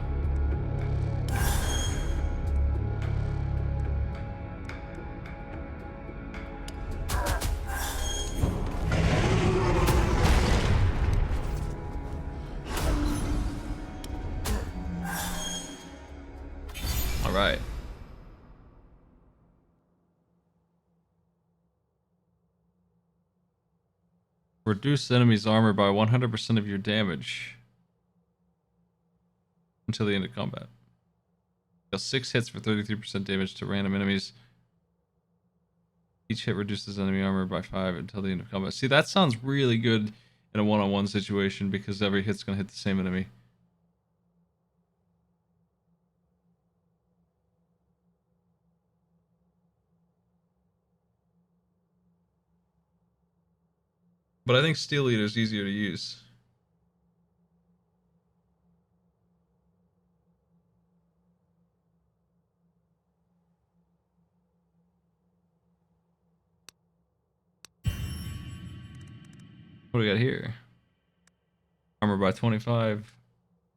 All right. Reduce enemy's armor by 100% of your damage until the end of combat. Deal 6 hits for 33% damage to random enemies. Each hit reduces enemy armor by 5 until the end of combat. See, that sounds really good in a one-on-one situation because every hit's going to hit the same enemy. But I think Steel Eater is easier to use. What do we got here? Armor by 25.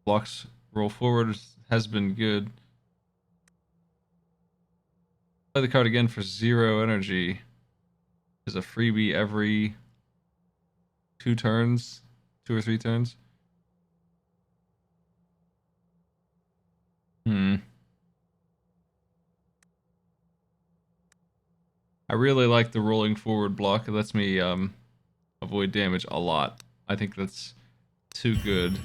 Blocks roll forward has been good. Play the card again for 0 energy. Is a freebie every 2 turns, 2 or 3 turns. I really like the rolling forward block. It lets me avoid damage a lot. I think that's too good.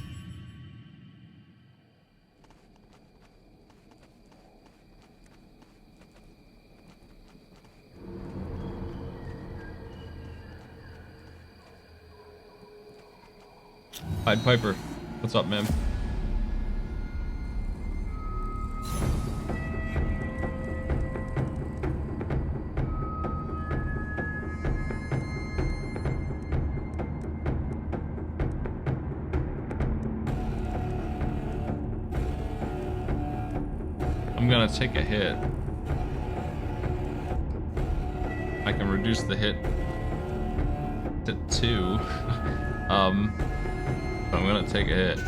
Pied Piper, what's up, man? I'm gonna take a hit. I can reduce the hit to 2. I'm gonna take a hit.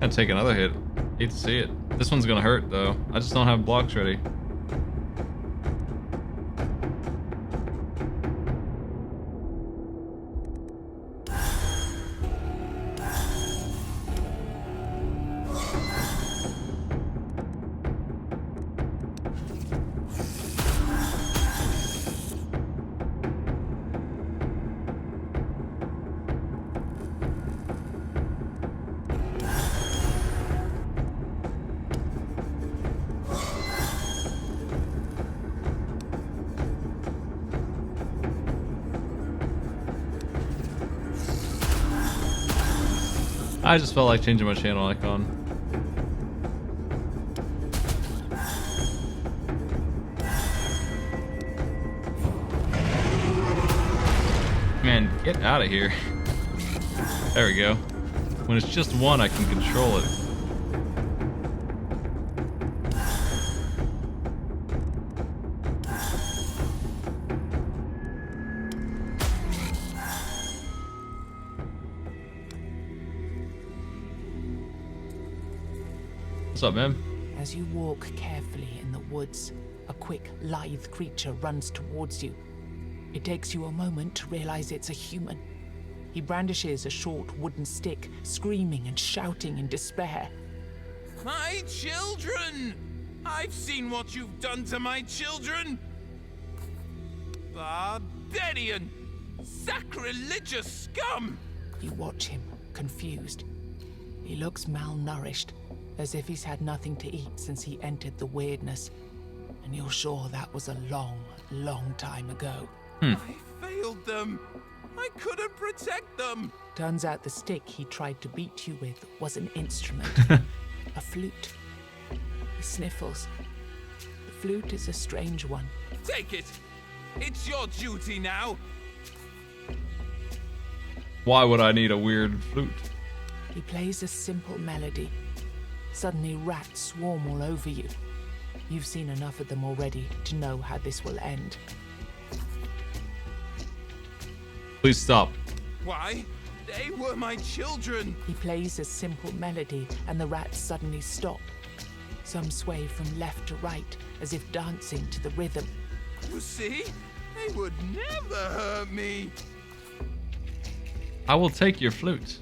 Gonna take another hit. Hate to see it. This one's gonna hurt though. I just don't have blocks ready. I just felt like changing my channel icon. Man, get out of here. There we go. When it's just one, I can control it. What's up, man? As you walk carefully in the woods, a quick, lithe creature runs towards you. It takes you a moment to realize it's a human. He brandishes a short wooden stick, screaming and shouting in despair. My children! I've seen what you've done to my children! Barbarian! Sacrilegious scum! You watch him, confused. He looks malnourished, as if he's had nothing to eat since he entered the weirdness. And you're sure that was a long, long time ago. I failed them! I couldn't protect them! Turns out the stick he tried to beat you with was an instrument. A flute. He sniffles. The flute is a strange one. Take it! It's your duty now! Why would I need a weird flute? He plays a simple melody. Suddenly rats swarm all over you. You've seen enough of them already to know how this will end. Please stop. Why? They were my children! He plays a simple melody and the rats suddenly stop. Some sway from left to right as if dancing to the rhythm. You see? They would never hurt me! I will take your flute.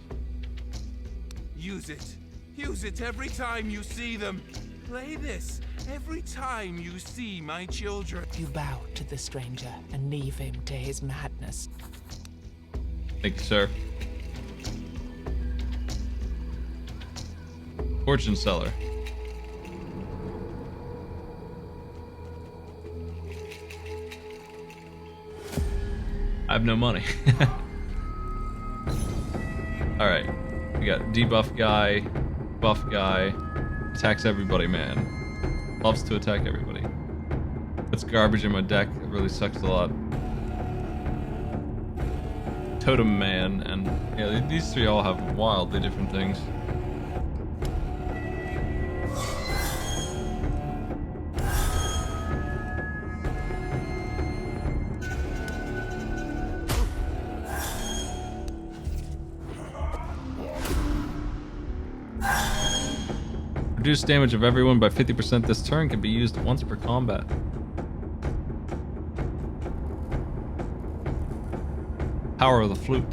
Use it. Use it every time you see them. Play this every time you see my children. You bow to the stranger and leave him to his madness. Thank you, sir. Fortune seller. I have no money. Alright. We got debuff guy, buff guy, attacks everybody, man. Loves to attack everybody. That's garbage in my deck. It really sucks a lot. Totem man, and yeah, these three all have wildly different things. Reduce damage of everyone by 50% this turn, can be used once per combat. Power of the flute.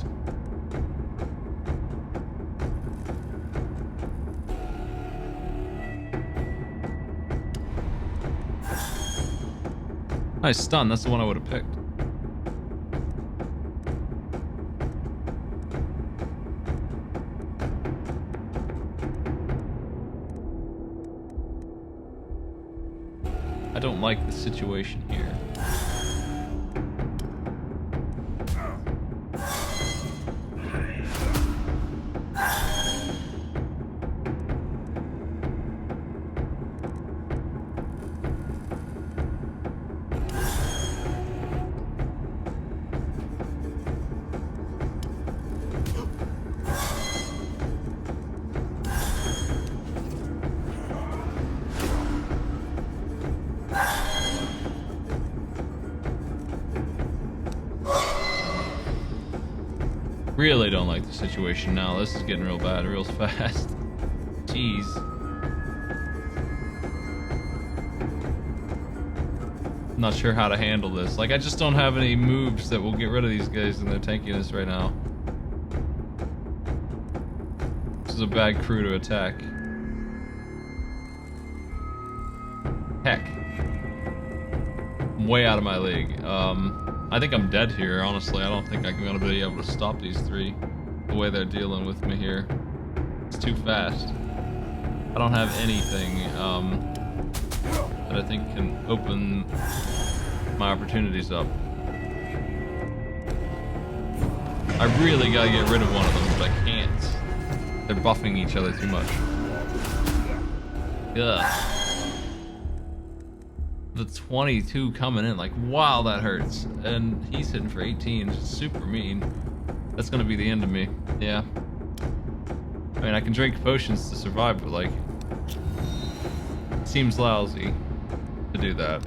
Nice stun. That's the one I would have picked. I don't like the situation here. Really don't like the situation now. This is getting real bad real fast. Jeez. Not sure how to handle this. Like, I just don't have any moves that will get rid of these guys in their tankiness right now. This is a bad crew to attack. Heck. I'm way out of my league. I think I'm dead here, honestly. I don't think I'm gonna be able to stop these three the way they're dealing with me here. It's too fast. I don't have anything that I think can open my opportunities up. I really gotta get rid of one of them, but I can't. They're buffing each other too much. Ugh. The 22 coming in, like, wow, that hurts. And he's hitting for 18, just super mean. That's gonna be the end of me. Yeah. I mean, I can drink potions to survive, but, like, it seems lousy to do that.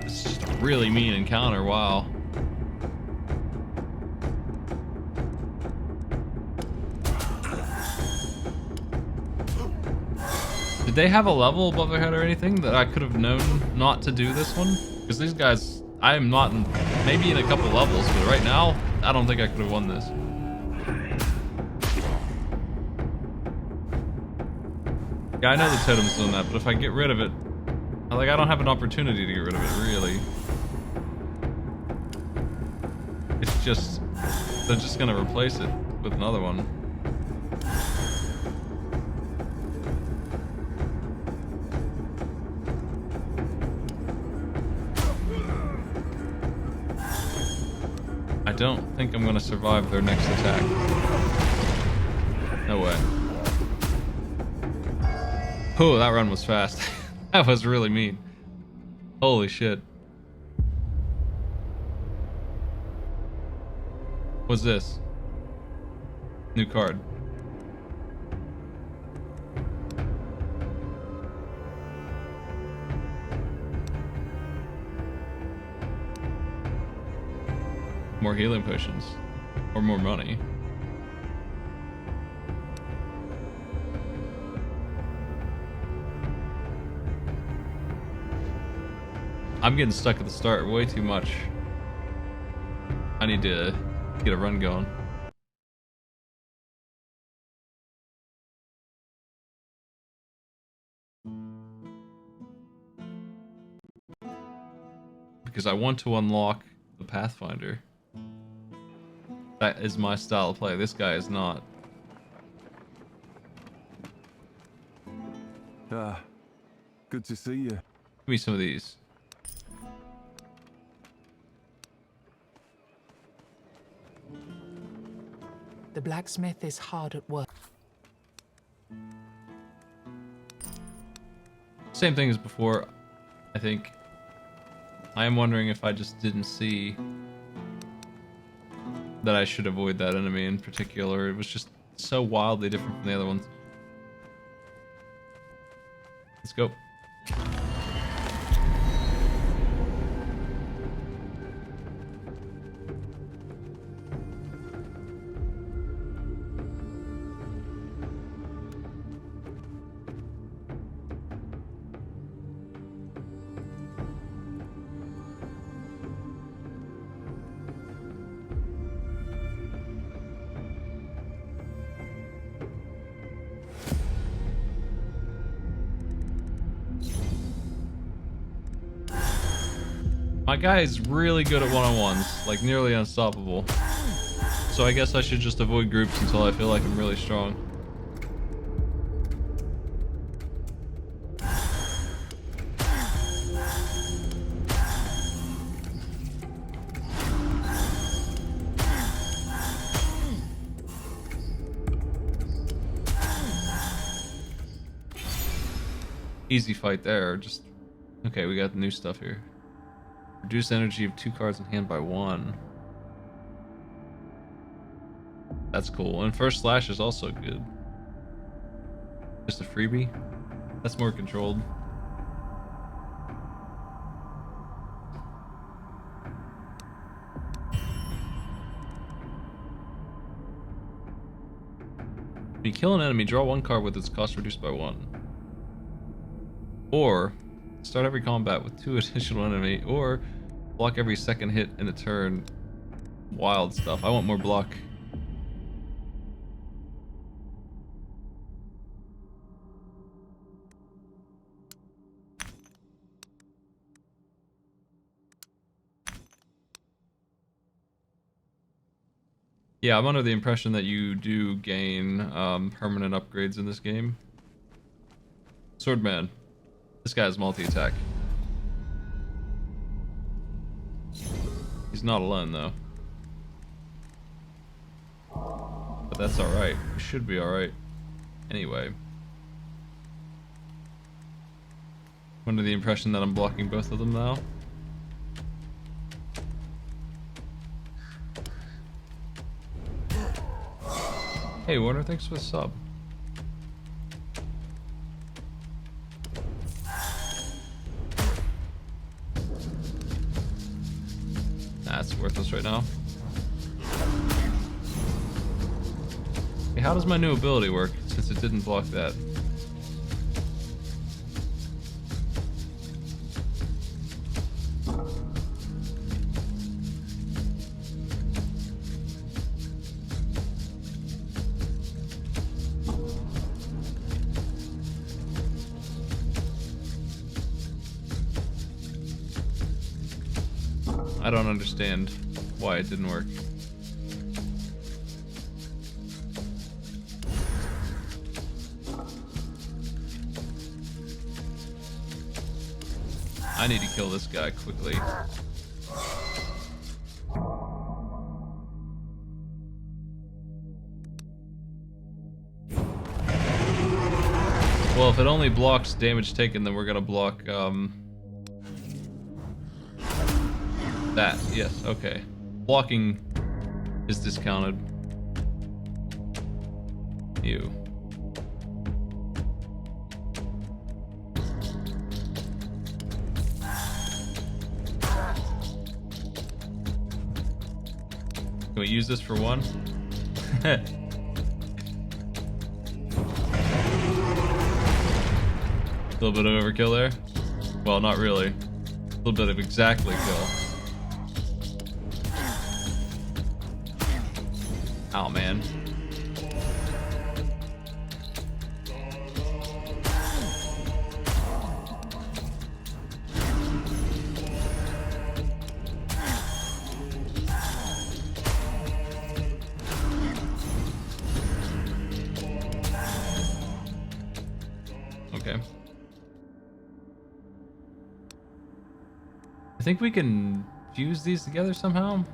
It's just a really mean encounter, wow. Did they have a level above their head or anything that I could have known not to do this one? Because these guys, I am not in, maybe in a couple levels, but right now, I don't think I could have won this. Yeah, I know the totem's doing that, but if I get rid of it, like, I don't have an opportunity to get rid of it, really. It's just, they're just gonna replace it with another one. I don't think I'm gonna survive their next attack. No way. Oh, that run was fast. That was really mean. Holy shit. What's this? New card. More healing potions. Or more money. I'm getting stuck at the start way too much. I need to get a run going. Because I want to unlock the Pathfinder. That is my style of play. This guy is not. Ah, good to see you. Give me some of these. The blacksmith is hard at work. Same thing as before, I think. I am wondering if I just didn't see that I should avoid that enemy in particular. It was just so wildly different from the other ones. Let's go. My guy is really good at one-on-ones, like nearly unstoppable. So I guess I should just avoid groups until I feel like I'm really strong. Easy fight there, just... Okay, we got the new stuff here. Reduce energy of 2 cards in hand by 1. That's cool. And first slash is also good. Just a freebie? That's more controlled. When you kill an enemy, draw 1 card with its cost reduced by 1. Or start every combat with 2 additional enemy, or block every second hit in a turn. Wild stuff. I want more block. Yeah, I'm under the impression that you do gain permanent upgrades in this game. Swordman. This guy has multi-attack. He's not alone, though. But that's alright. We should be alright. Anyway. I'm under the impression that I'm blocking both of them now. Hey, Warner, thanks for the sub. That's worthless right now. Hey, how does my new ability work, since it didn't block that? I don't understand why it didn't work. I need to kill this guy quickly. Well, if it only blocks damage taken, then we're gonna block, that, yes, okay. Blocking is discounted. Ew. Can we use this for one? A little bit of overkill there. Well, not really. A little bit of exactly kill. Oh man. Okay. I think we can fuse these together somehow.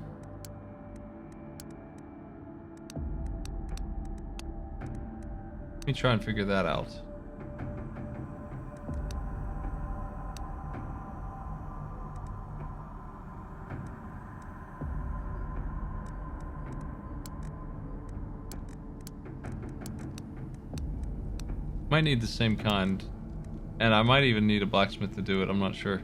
Let me try and figure that out. Might need the same kind, and I might even need a blacksmith to do it, I'm not sure.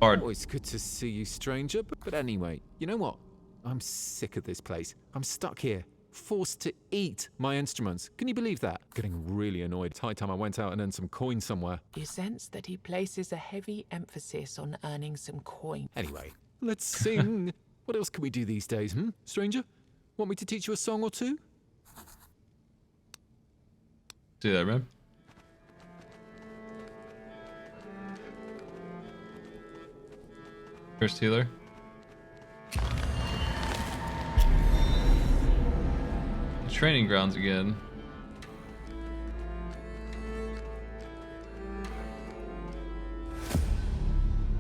Bard. Always good to see you, stranger. But anyway, you know what? I'm sick of this place. I'm stuck here, forced to eat my instruments. Can you believe that? Getting really annoyed. It's high time I went out and earned some coin somewhere. You sense that he places a heavy emphasis on earning some coin. Anyway, let's sing. What else can we do these days, stranger? Want me to teach you a song or two? See that, man? First healer. Training grounds again.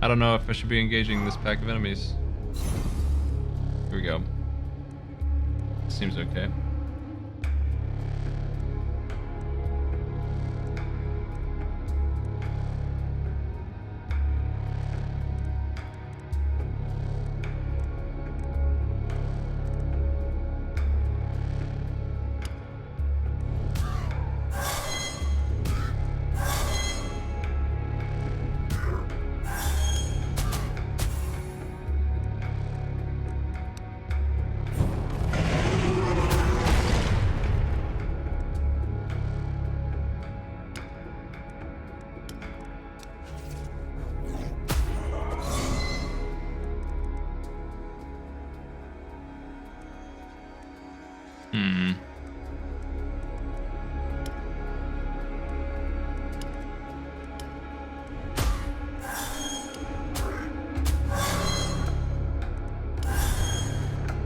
I don't know if I should be engaging this pack of enemies. Here we go. Seems okay.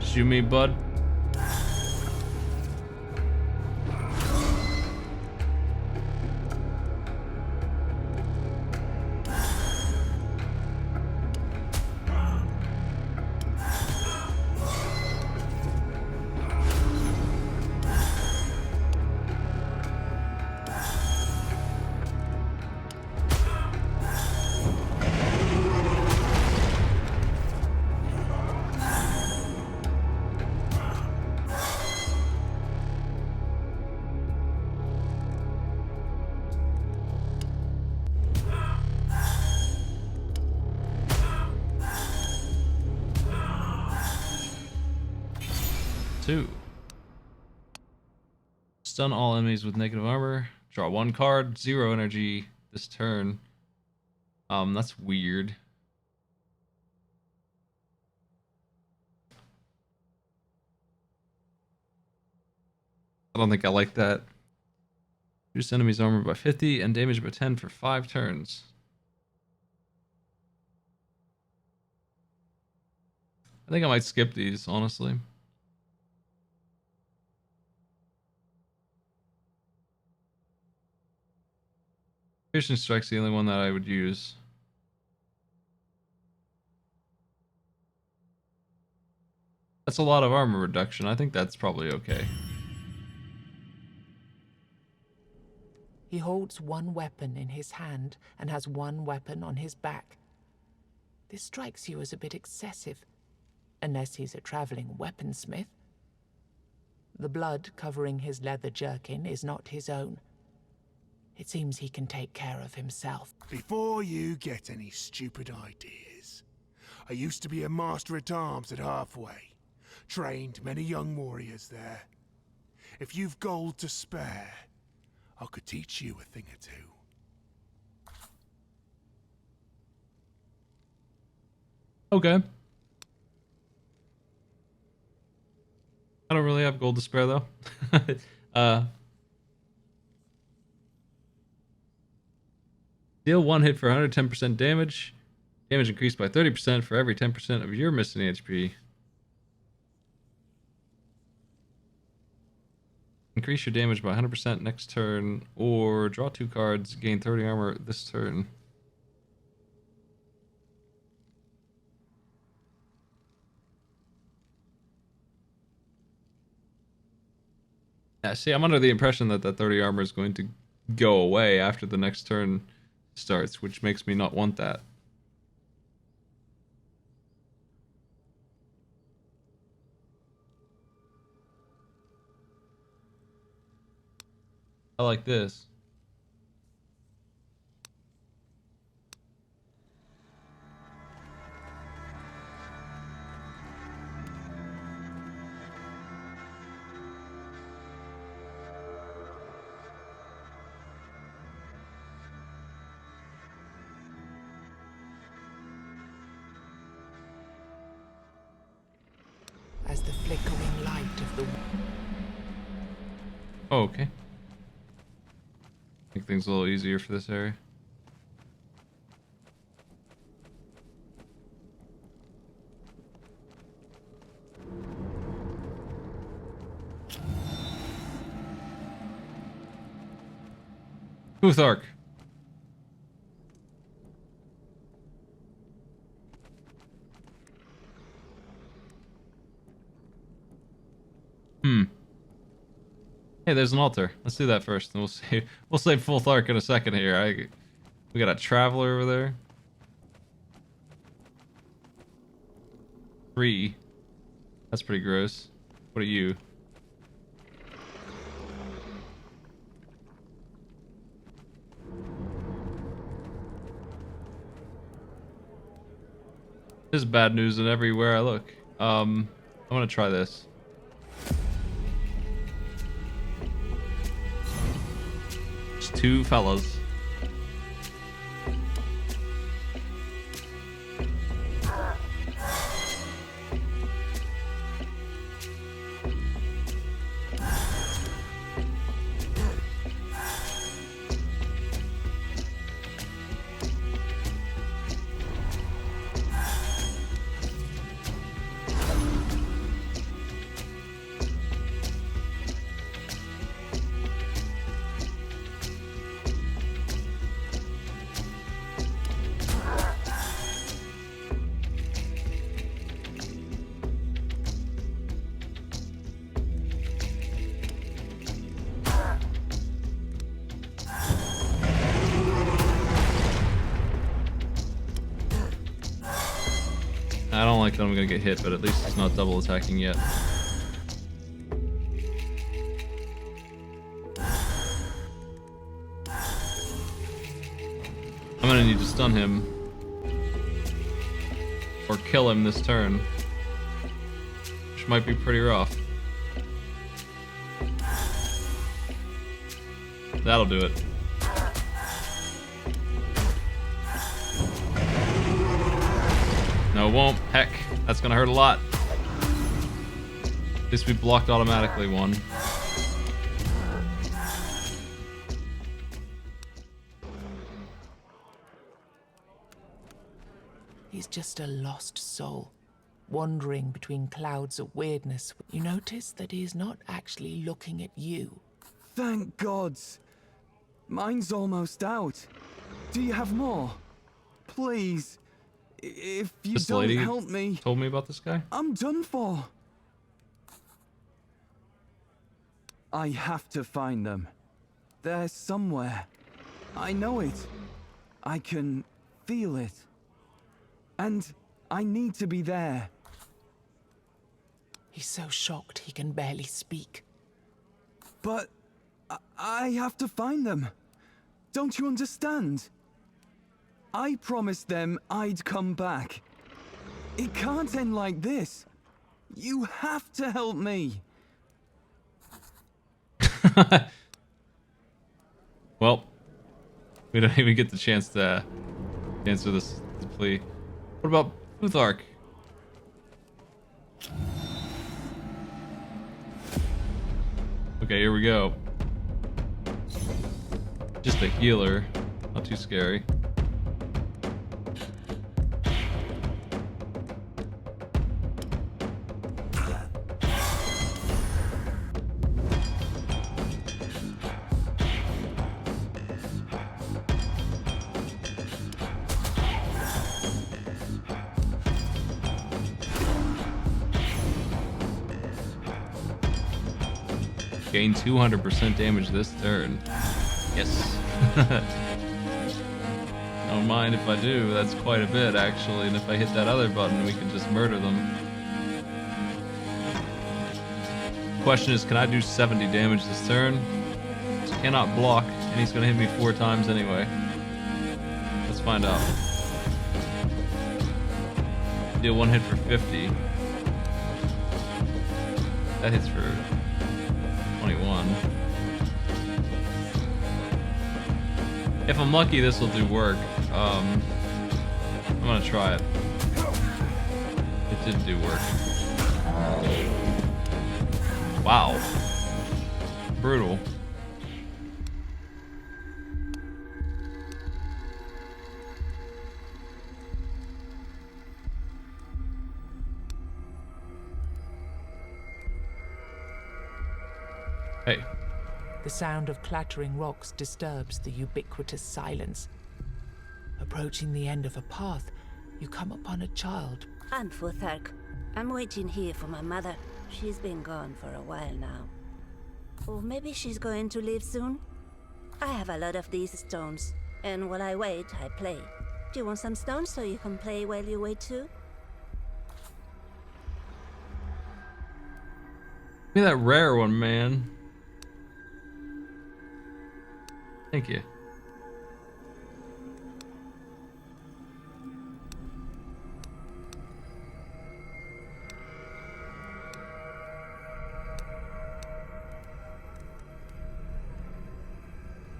Shoot me, bud. Two. Stun all enemies with negative armor. Draw one card, 0 energy this turn. That's weird. I don't think I like that. Reduce enemies armor by 50 and damage by 10 for 5 turns. I think I might skip these, honestly. Piercing Strike's the only one that I would use. That's a lot of armor reduction. I think that's probably okay. He holds one weapon in his hand and has one weapon on his back. This strikes you as a bit excessive, unless he's a traveling weaponsmith. The blood covering his leather jerkin is not his own. It seems he can take care of himself. Before you get any stupid ideas, I used to be a master-at-arms at Halfway. Trained many young warriors there. If you've gold to spare, I could teach you a thing or two. Okay. I don't really have gold to spare though. Deal one hit for 110% damage. Damage increased by 30% for every 10% of your missing HP. Increase your damage by 100% next turn, or draw 2 cards, gain 30 armor this turn. Yeah, see, I'm under the impression that that 30 armor is going to go away after the next turn starts, which makes me not want that. I like this. As the flickering light of the... Oh, okay. Make things a little easier for this area. Futhark. Hey, there's an altar. Let's do that first, and we'll save Futhark in a second here. We got a traveler over there. 3. That's pretty gross. What are you? There's bad news in everywhere I look. I'm gonna try this. Just 2 fellas. I don't like that I'm gonna get hit, but at least it's not double attacking yet. I'm gonna need to stun him. Or kill him this turn. Which might be pretty rough. That'll do it. No, it won't. Heck, that's gonna hurt a lot. At least we blocked automatically one. He's just a lost soul, wandering between clouds of weirdness. You notice that he is not actually looking at you. Thank gods. Mine's almost out. Do you have more? Please. If you This don't lady help me, told me about this guy. I'm done for. I have to find them. They're somewhere. I know it. I can feel it. And I need to be there. He's so shocked he can barely speak. But I have to find them. Don't you understand? I promised them I'd come back. It can't end like this. You have to help me. Well, we don't even get the chance to answer this plea. What about Futhark? Okay, here we go. Just a healer. Not too scary. Gain 200% damage this turn. Yes. Don't mind if I do. That's quite a bit, actually. And if I hit that other button, we can just murder them. Question is, can I do 70 damage this turn? Just cannot block, and he's going to hit me 4 times anyway. Let's find out. Deal 1 hit for 50. That hits for 21. If I'm lucky, this will do work. I'm gonna try it. It did do work. Wow. Brutal. The sound of clattering rocks disturbs the ubiquitous silence. Approaching the end of a path, you come upon a child. I'm Futhark. I'm waiting here for my mother. She's been gone for a while now. Or maybe she's going to leave soon? I have a lot of these stones, and while I wait, I play. Do you want some stones so you can play while you wait too? Give me that rare one, man. Thank you.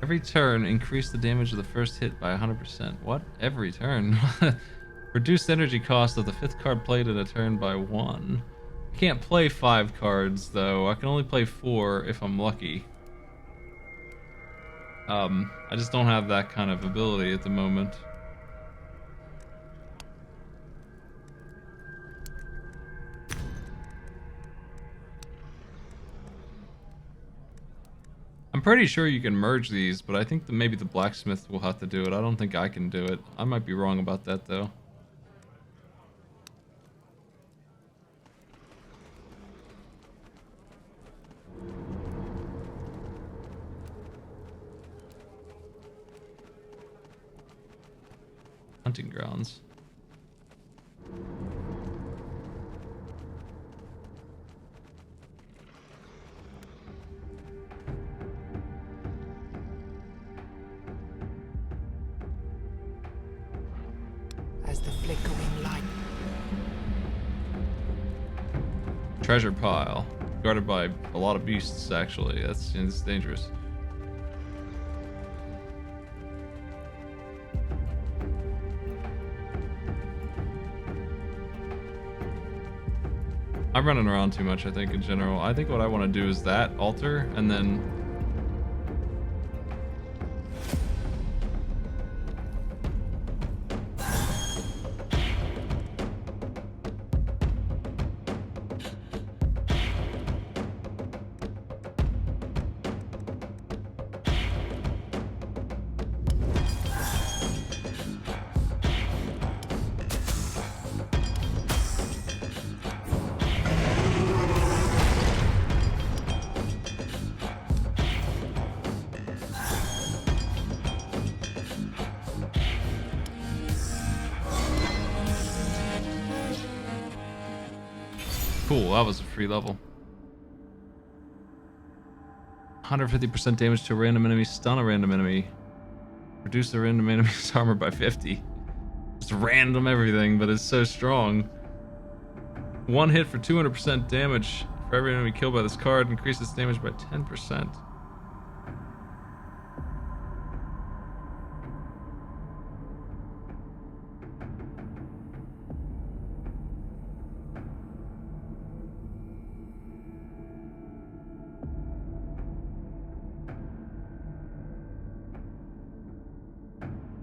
Every turn, increase the damage of the first hit by 100%. What? Every turn? Reduce the energy cost of the 5th card played in a turn by 1. I can't play 5 cards, though. I can only play 4 if I'm lucky. I just don't have that kind of ability at the moment. I'm pretty sure you can merge these, but I think that maybe the blacksmith will have to do it. I don't think I can do it. I might be wrong about that, though. Hunting grounds. As the flickering light. Treasure pile. Guarded by a lot of beasts, actually. It's dangerous. I'm running around too much, I think, in general. I think what I want to do is that altar, and then... Cool, that was a free level. 150% damage to a random enemy, stun a random enemy. Reduce the random enemy's armor by 50. Just random everything, but it's so strong. One hit for 200% damage for every enemy killed by this card. Increases damage by 10%.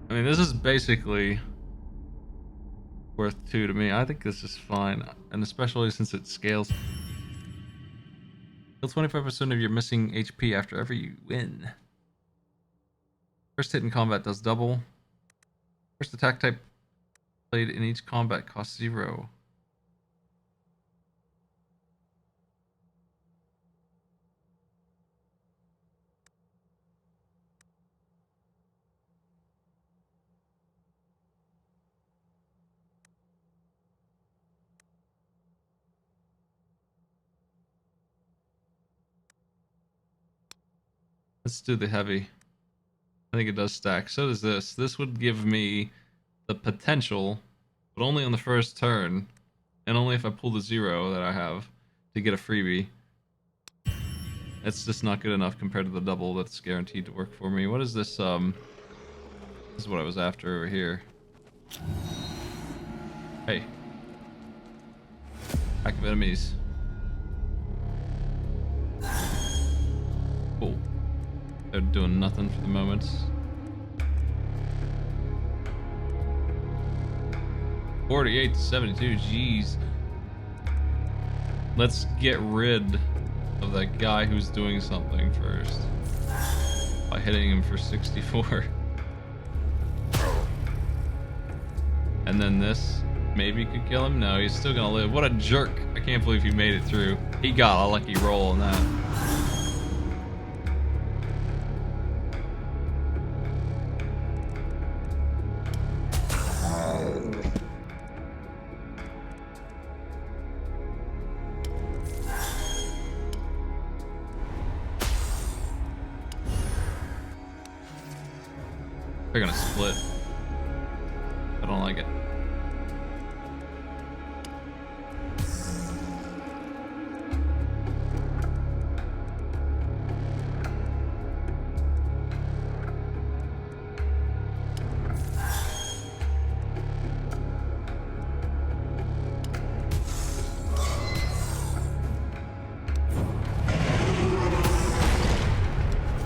I mean, this is basically worth 2 to me. I think this is fine, and especially since it scales. Heal 25% of your missing HP after every win. First hit in combat does double. First attack type played in each combat costs 0. Let's do the heavy. I think it does stack. So does this. This would give me the potential, but only on the first turn, and only if I pull the 0 that I have, to get a freebie. It's just not good enough compared to the double that's guaranteed to work for me. What is this? This is what I was after over here. Hey. Pack of enemies. Cool. They're doing nothing for the moment. $48 to $72, jeez. Let's get rid of that guy who's doing something first by hitting him for 64. And then this maybe could kill him. No, he's still gonna live. What a jerk. I can't believe he made it through. He got a lucky roll on that. They're gonna split. I don't like it.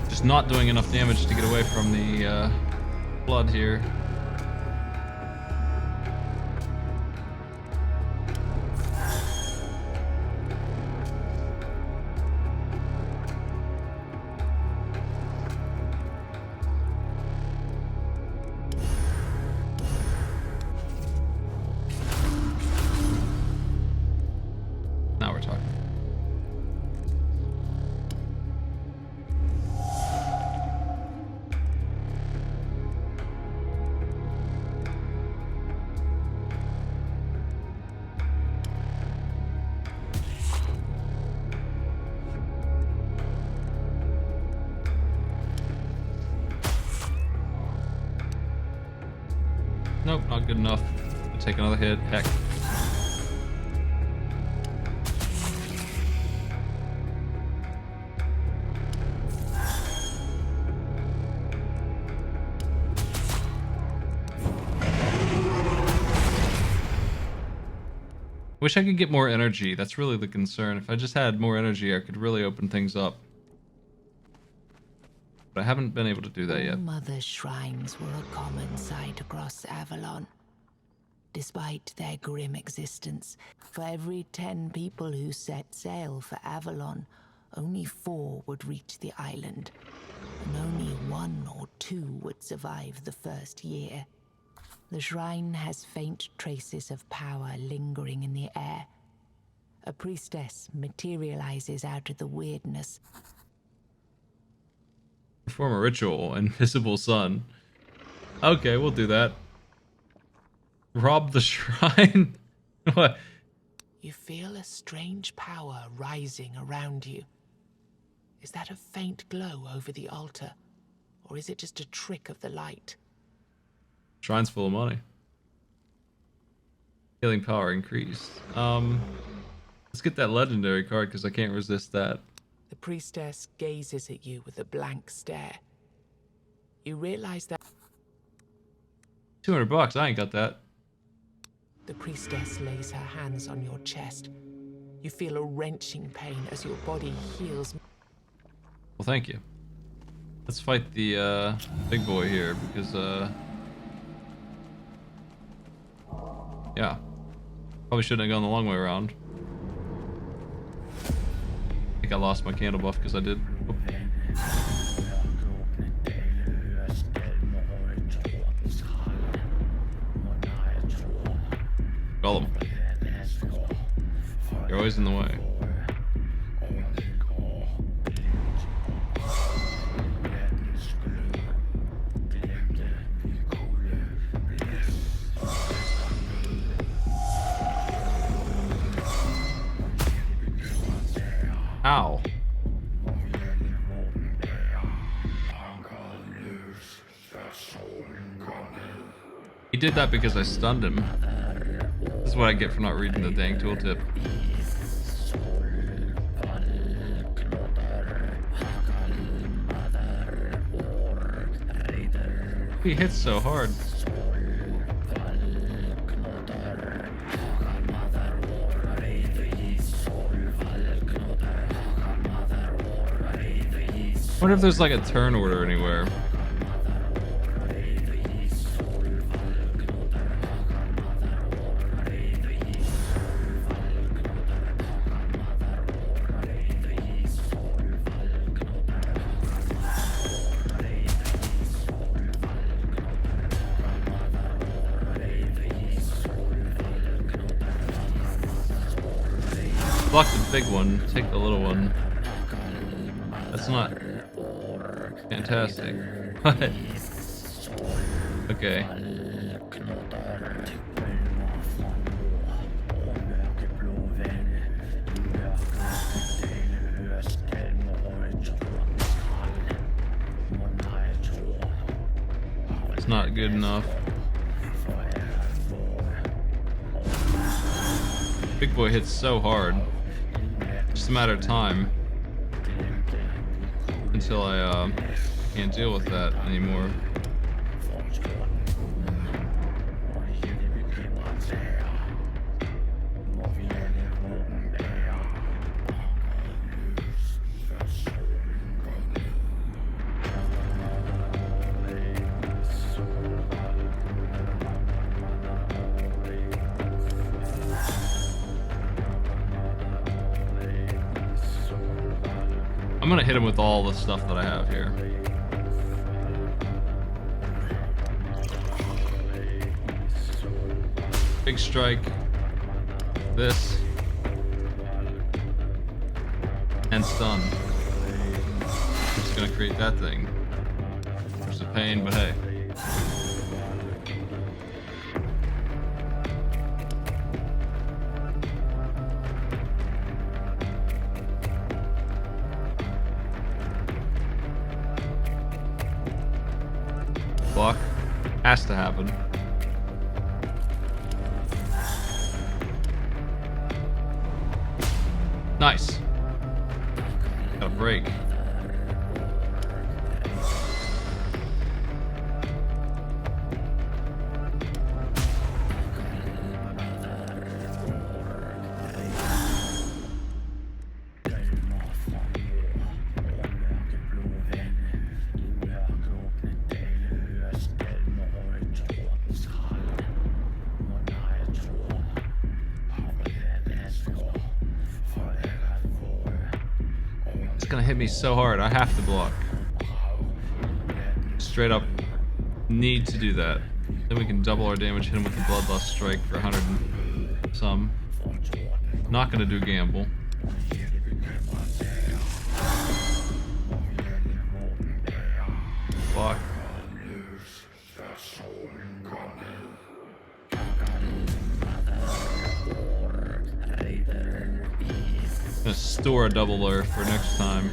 Just not doing enough damage to get away from the blood here. Now we're talking. Nope, not good enough. I'll take another hit. Heck. Wish I could get more energy. That's really the concern. If I just had more energy, I could really open things up. But I haven't been able to do that yet. Mother's shrines were a common sight across Avalon. Despite their grim existence, for every 10 people who set sail for Avalon, only 4 would reach the island, and only 1 or 2 would survive the first year. The shrine has faint traces of power lingering in the air. A priestess materializes out of the weirdness. Perform a ritual. Invisible sun. Okay, we'll do that. Rob the shrine? What? You feel a strange power rising around you. Is that a faint glow over the altar? Or is it just a trick of the light? Shrine's full of money. Healing power increased. Let's get that legendary card because I can't resist that. The priestess gazes at you with a blank stare. You realize that... $200, I ain't got that. The priestess lays her hands on your chest. You feel a wrenching pain as your body heals. Well, thank you. Let's fight the big boy here because yeah, probably shouldn't have gone the long way around. I think I lost my candle buff because I did. Oh. Golem. You're always in the way. Ow. He did that because I stunned him. This is what I get for not reading the dang tooltip. He hits so hard. I wonder if there's like a turn order anywhere. Block the big one, take the little one. That's not fantastic. What? Okay. It's not good enough. Big boy hits so hard. Just a matter of time until I can't deal with that anymore. I'm gonna hit him with all the stuff that I have here. Big strike. This. And stun. I'm just gonna create that thing. Which is a pain, but hey. Block. Has to happen. Nice. Got a break. It's gonna hit me so hard. I have to block. Straight up need to do that. Then we can double our damage, hit him with the Bloodlust Strike for 100 and some. Not gonna do gamble. Block. Gonna store a doubler for next time.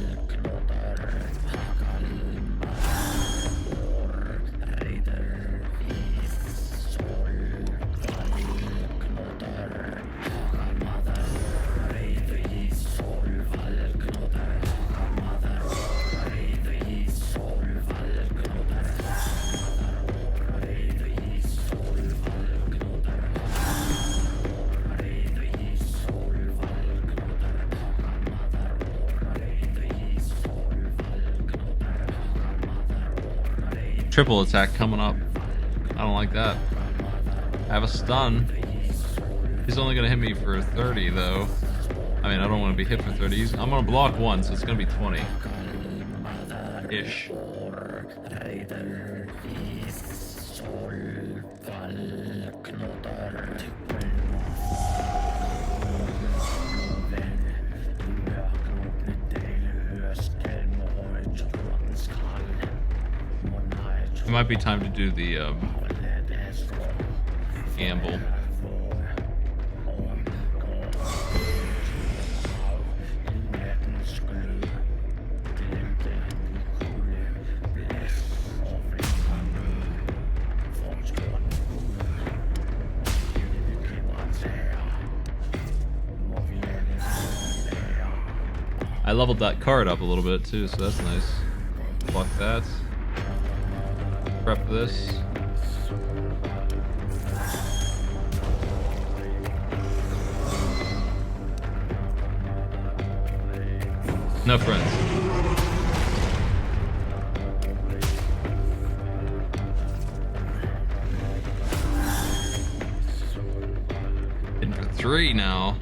Triple attack coming up. I don't like that. I have a stun. He's only gonna hit me for 30 though. I mean, I don't want to be hit for 30. I'm gonna block one, so it's gonna be 20. Ish. It might be time to do the gamble. I leveled that card up a little bit too, so that's nice. Block that. Prep this. No friends. In for 3 now.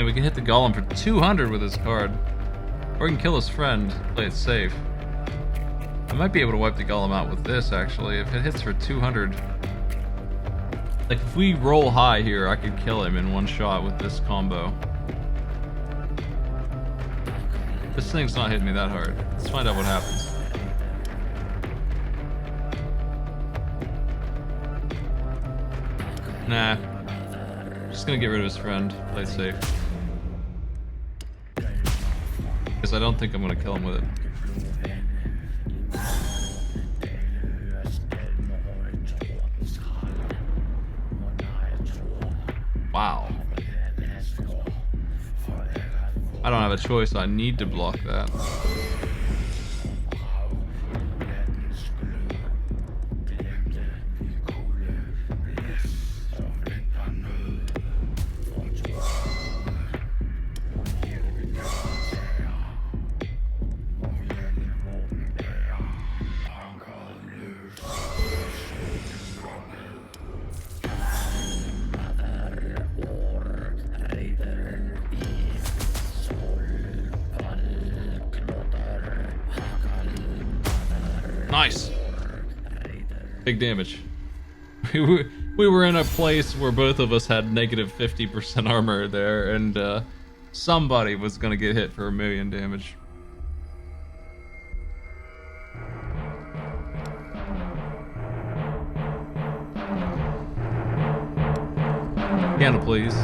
Man, we can hit the golem for 200 with this card. Or we can kill his friend, play it safe. I might be able to wipe the golem out with this, actually, if it hits for 200. Like, if we roll high here, I could kill him in one shot with this combo. This thing's not hitting me that hard. Let's find out what happens. Nah. Just gonna get rid of his friend. Play it safe. Because I don't think I'm gonna kill him with it. Wow. I don't have a choice. I need to block that. Nice. Big damage. We were in a place where both of us had negative 50% armor there, and somebody was gonna get hit for 1,000,000 damage. Candle, please.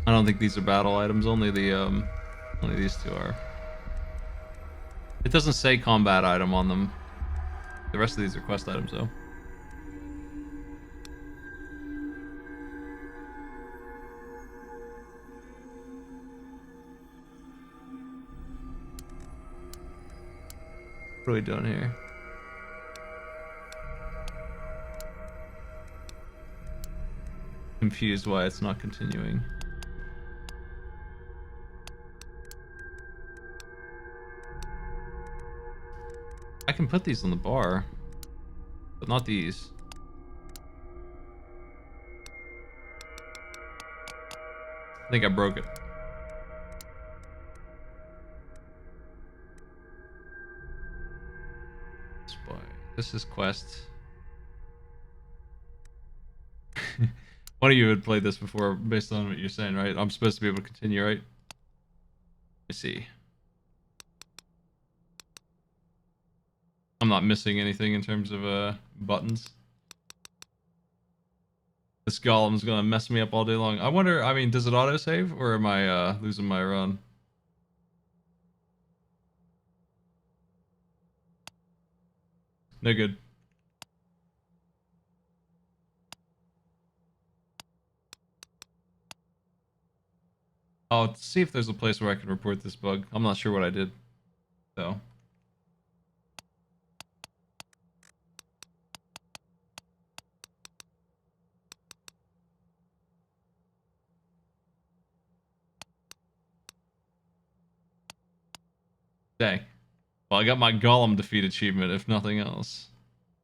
I don't think these are battle items. Only these two are. It doesn't say combat item on them. The rest of these are quest items, though. What are we doing here? Confused why it's not continuing. I can put these on the bar, but not these. I think I broke it. This is quest. One of you had played this before, based on what you're saying, right? I'm supposed to be able to continue, right? Let's see. I'm not missing anything in terms of buttons. This golem's gonna mess me up all day long. I wonder, I mean, does it autosave, or am I losing my run? No good. I'll see if there's a place where I can report this bug. I'm not sure what I did, though. Dang. Well, I got my golem defeat achievement, if nothing else.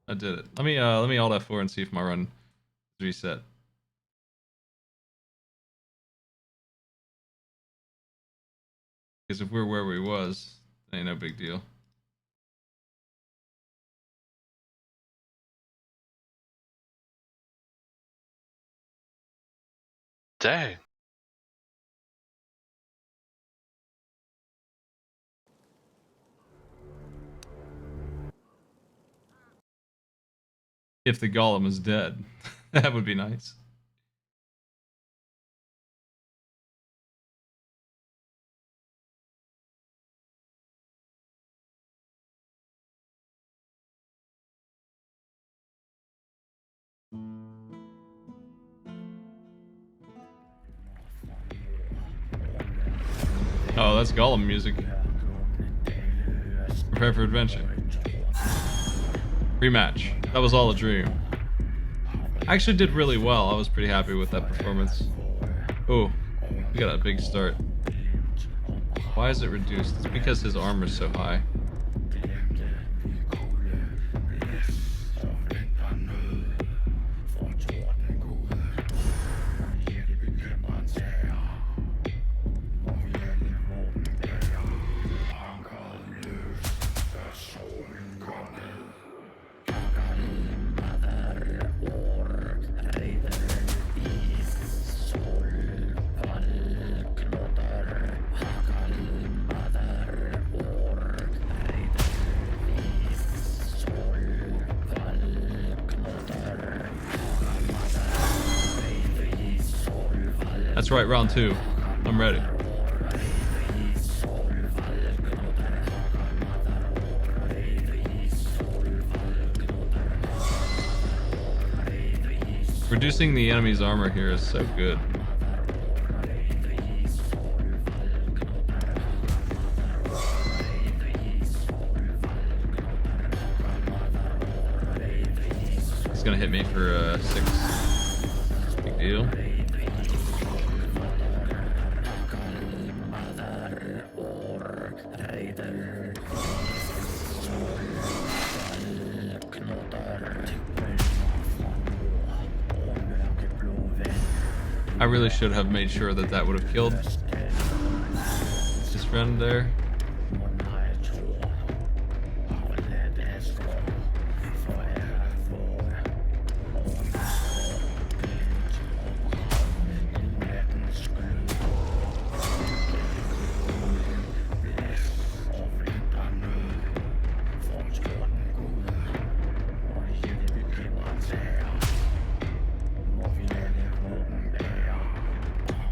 I did it. Let me alt F4 and see if my run is reset. Because if we're where we was, ain't no big deal. Dang. If the golem is dead, that would be nice. Oh, that's golem music. Prepare for adventure. Rematch. That was all a dream. I actually did really well. I was pretty happy with that performance. Oh, we got a big start. Why is it reduced? It's because his armor's so high. That's right, round 2. I'm ready. Reducing the enemy's armor here is so good. He's gonna hit me for 6. Big deal. I really should have made sure that that would have killed his friend there.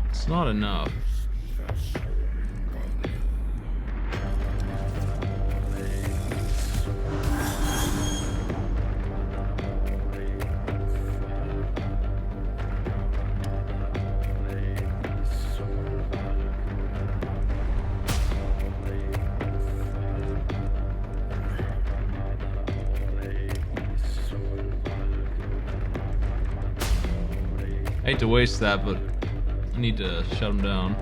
It's not enough. I hate to waste that, but I need to shut him down.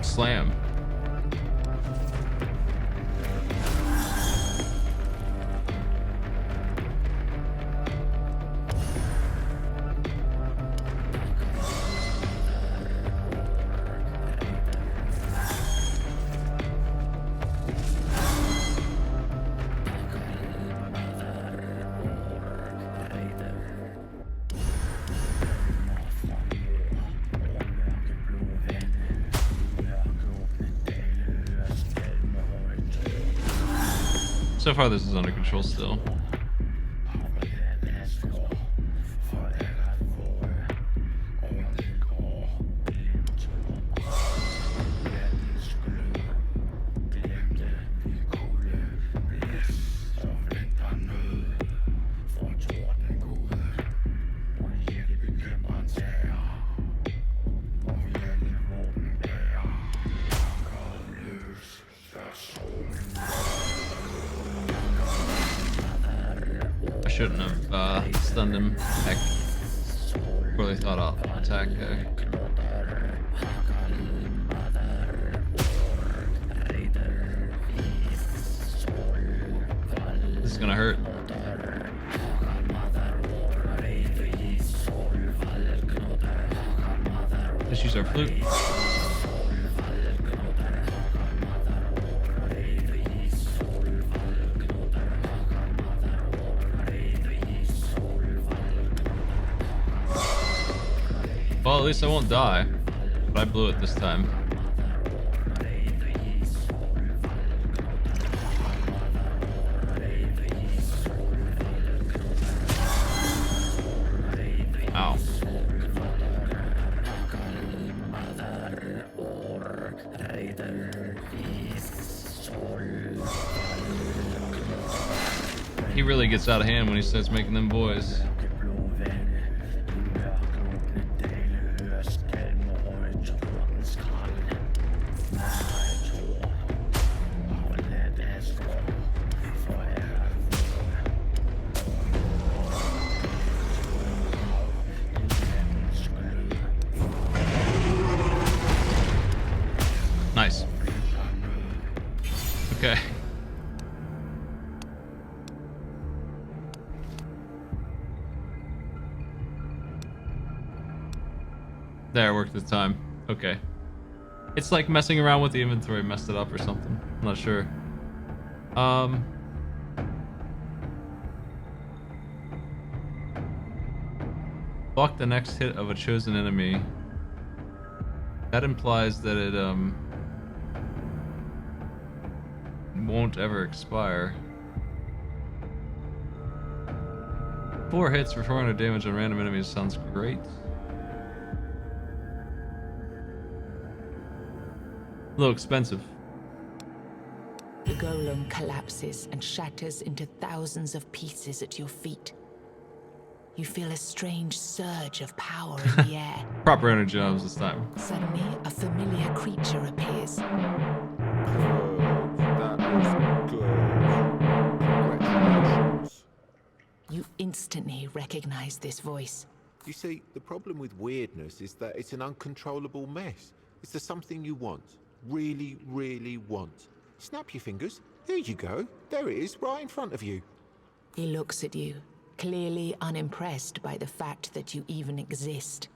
Slam. So far this is under control still. Shouldn't have stunned him back before they thought I'll attack there. This is gonna hurt. Let's use our flute. Well, at least I won't die, but I blew it this time. Ow. He really gets out of hand when he starts making them boys. There, it worked this time. Okay. It's like messing around with the inventory messed it up or something. I'm not sure. Block the next hit of a chosen enemy. That implies that it won't ever expire. 4 hits for 400 damage on random enemies sounds great. A little expensive. The golem collapses and shatters into thousands of pieces at your feet. You feel a strange surge of power in the air. Proper energy items this time. Suddenly, a familiar creature appears. That was good. Congratulations. You instantly recognize this voice. You see, the problem with weirdness is that it's an uncontrollable mess. It's the something you want. Really, really want. Snap your fingers. There you go. There it is, right in front of you. He looks at you, clearly unimpressed by the fact that you even exist.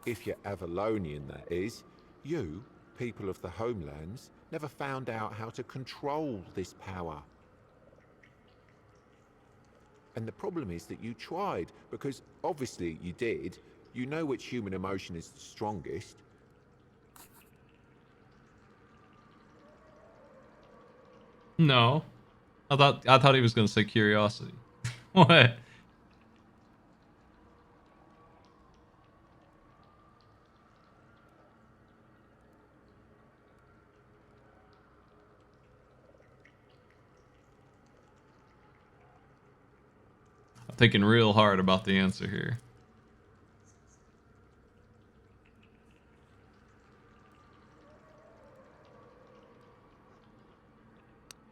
If you're Avalonian, that is. You, people of the homelands, never found out how to control this power. And the problem is that you tried, because obviously you did. You know which human emotion is the strongest. No. I thought he was gonna say curiosity. What? I'm thinking real hard about the answer here.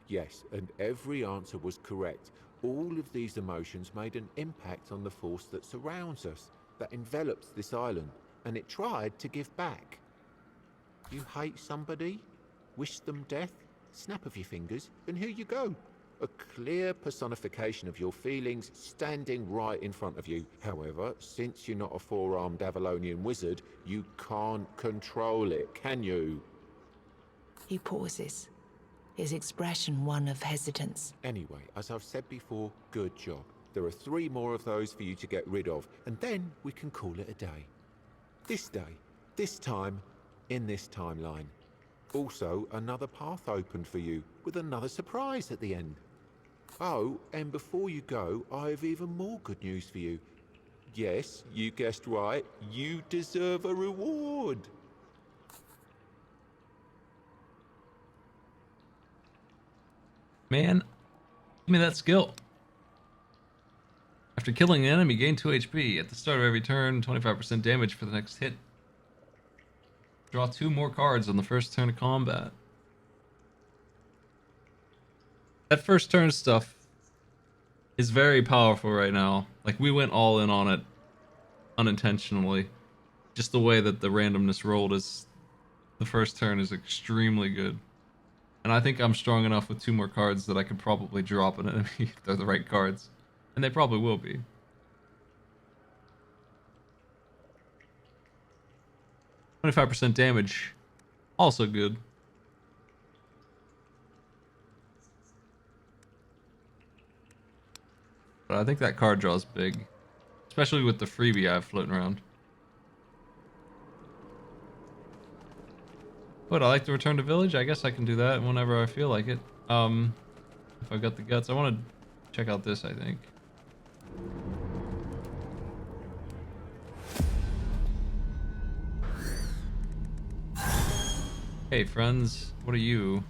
Yes, and every answer was correct. All of these emotions made an impact on the force that surrounds us, that envelops this island, and it tried to give back. You hate somebody? Wish them death? Snap of your fingers, and here you go. A clear personification of your feelings standing right in front of you. However, since you're not a four-armed Avalonian wizard, you can't control it, can you? He pauses, his expression one of hesitance. Anyway, as I've said before, good job. There are 3 more of those for you to get rid of, and then we can call it a day. This day, this time, in this timeline. Also, another path opened for you, with another surprise at the end. Oh, and before you go, I have even more good news for you. Yes, you guessed right, you deserve a reward. Man, give me that skill. After killing an enemy, gain 2 HP. At the start of every turn, 25% damage for the next hit. Draw 2 more cards on the first turn of combat. That first turn stuff is very powerful right now. Like, we went all in on it unintentionally. Just the way that the randomness rolled is... The first turn is extremely good. And I think I'm strong enough with 2 more cards that I could probably drop an enemy if they're the right cards. And they probably will be. 25% damage. Also good. But I think that card draw is big. Especially with the freebie I have floating around. Would I like to return to village? I guess I can do that whenever I feel like it. If I've got the guts. I want to check out this, I think. Hey friends, what are you?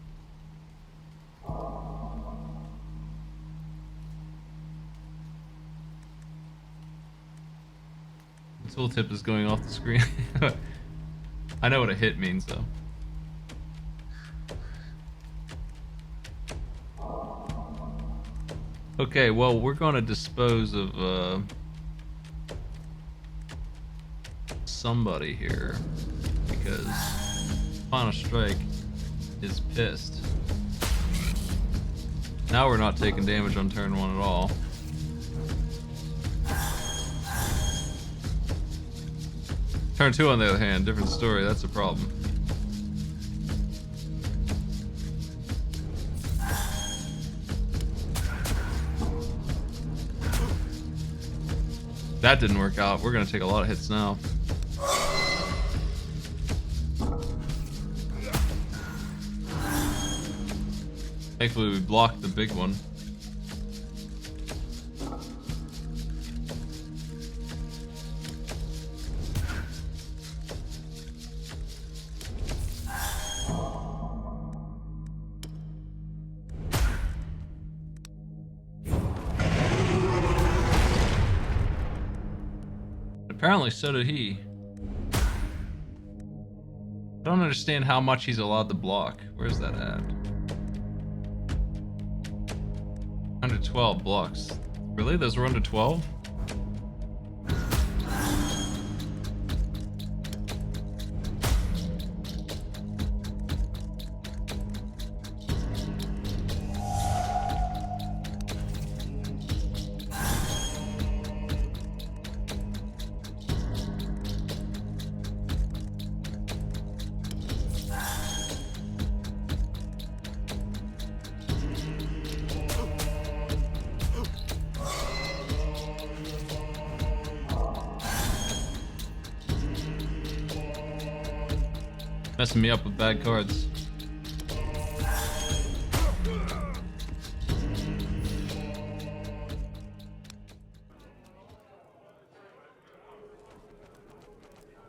The tooltip is going off the screen. I know what a hit means though. Okay, well, we're going to dispose of somebody here because Final Strike is pissed. Now we're not taking damage on turn 1 at all. Turn 2, on the other hand, different story. That's a problem. That didn't work out. We're gonna take a lot of hits now. Thankfully, we blocked the big one. Apparently, so did he. I don't understand how much he's allowed to block. Where's that at? 112 blocks. Really? Those were under 12? Messing me up with bad cards.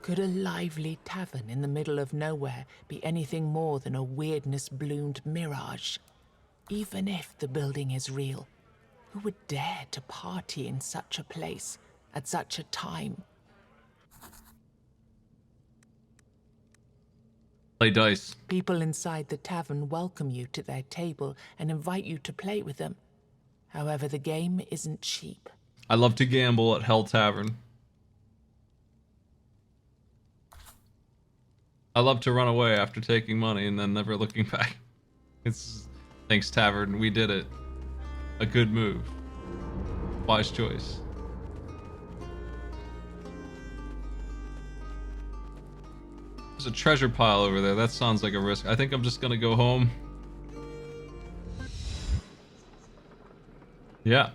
Could a lively tavern in the middle of nowhere be anything more than a weirdness-bloomed mirage? Even if the building is real, who would dare to party in such a place at such a time? Play dice. People inside the tavern welcome you to their table and invite you to play with them. However, the game isn't cheap. I love to gamble at Hell Tavern. I love to run away after taking money and then never looking back. It's thanks, Tavern. We did it. A good move. Wise choice. There's a treasure pile over there. That sounds like a risk. I think I'm just gonna go home. Yeah.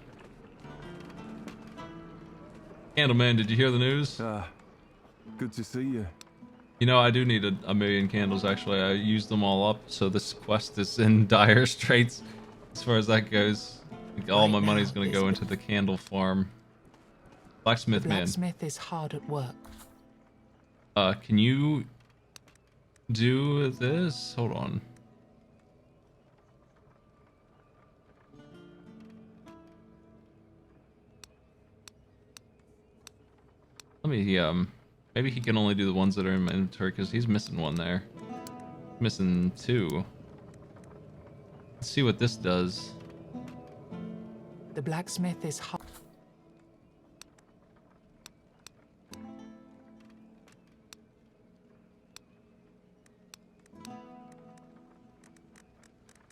Candleman, did you hear the news? Good to see you. You know, I do need a million candles, actually. I used them all up, so this quest is in dire straits as far as that goes. I think all my money's gonna go into the candle farm. Blacksmith The man. blacksmith is hard at work. Can you do this? Hold on. Let me, maybe he can only do the ones that are in my inventory because he's missing one there. Missing 2. Let's see what this does. The blacksmith is hard.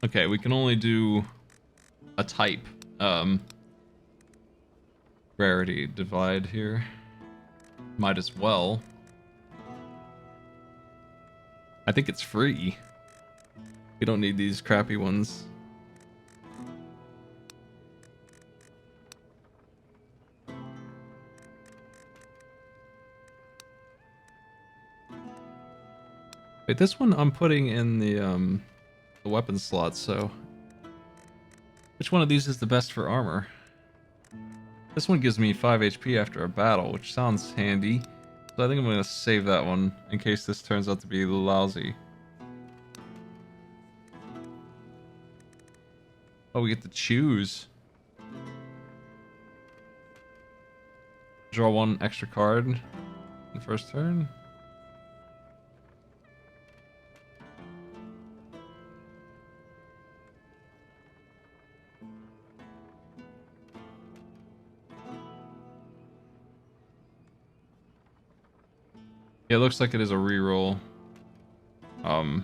Okay, we can only do a type. Rarity divide here. Might as well. I think it's free. We don't need these crappy ones. Wait, this one I'm putting in the weapon slot, so which one of these is the best for armor? This one gives me 5 HP after a battle, which sounds handy. So I think I'm going to save that one in case this turns out to be lousy. Oh, we get to choose. Draw 1 extra card in the first turn. Yeah, it looks like it is a reroll. I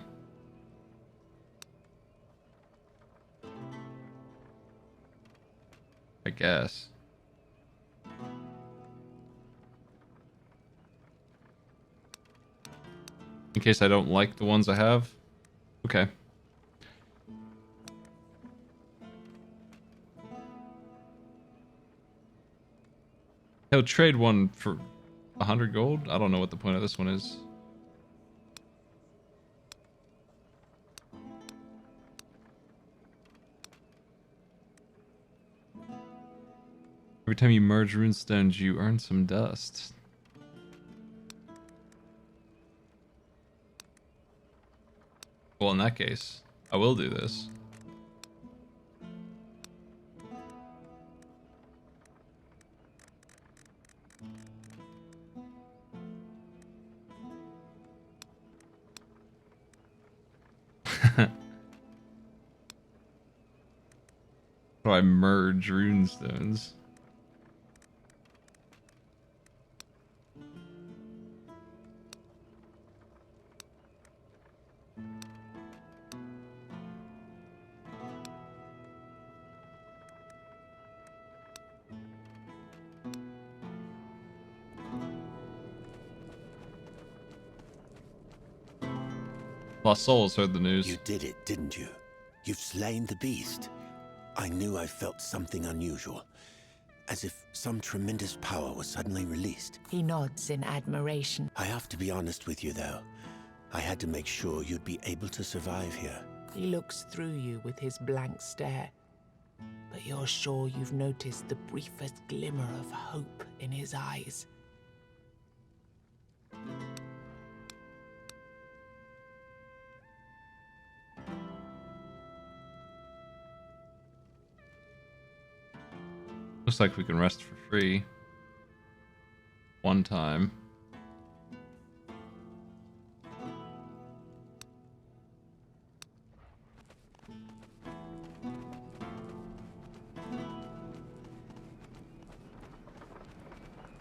guess. In case I don't like the ones I have. Okay. He'll trade one for 100 gold? I don't know what the point of this one is. Every time you merge runestones, you earn some dust. Well, in that case, I will do this. How do I merge runestones? Lost Souls heard the news. You did it, didn't you? You've slain the beast. I knew I felt something unusual. As if some tremendous power was suddenly released. He nods in admiration. I have to be honest with you, though. I had to make sure you'd be able to survive here. He looks through you with his blank stare. But you're sure you've noticed the briefest glimmer of hope in his eyes. Looks like we can rest for free. One time.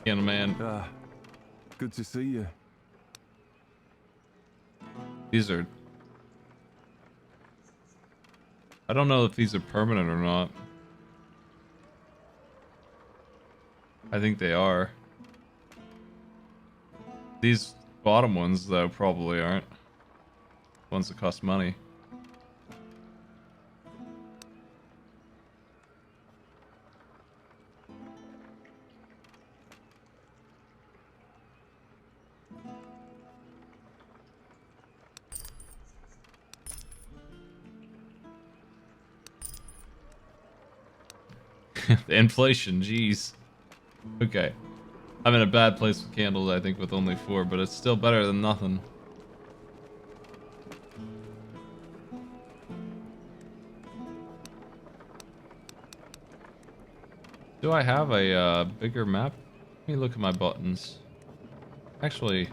Yeah, man. Good to see you. These are... I don't know if these are permanent or not. I think they are. These bottom ones, though, probably aren't. Ones that cost money. The inflation, jeez. Okay. I'm in a bad place with candles, I think, with only 4, but it's still better than nothing. Do I have a bigger map? Let me look at my buttons. Actually...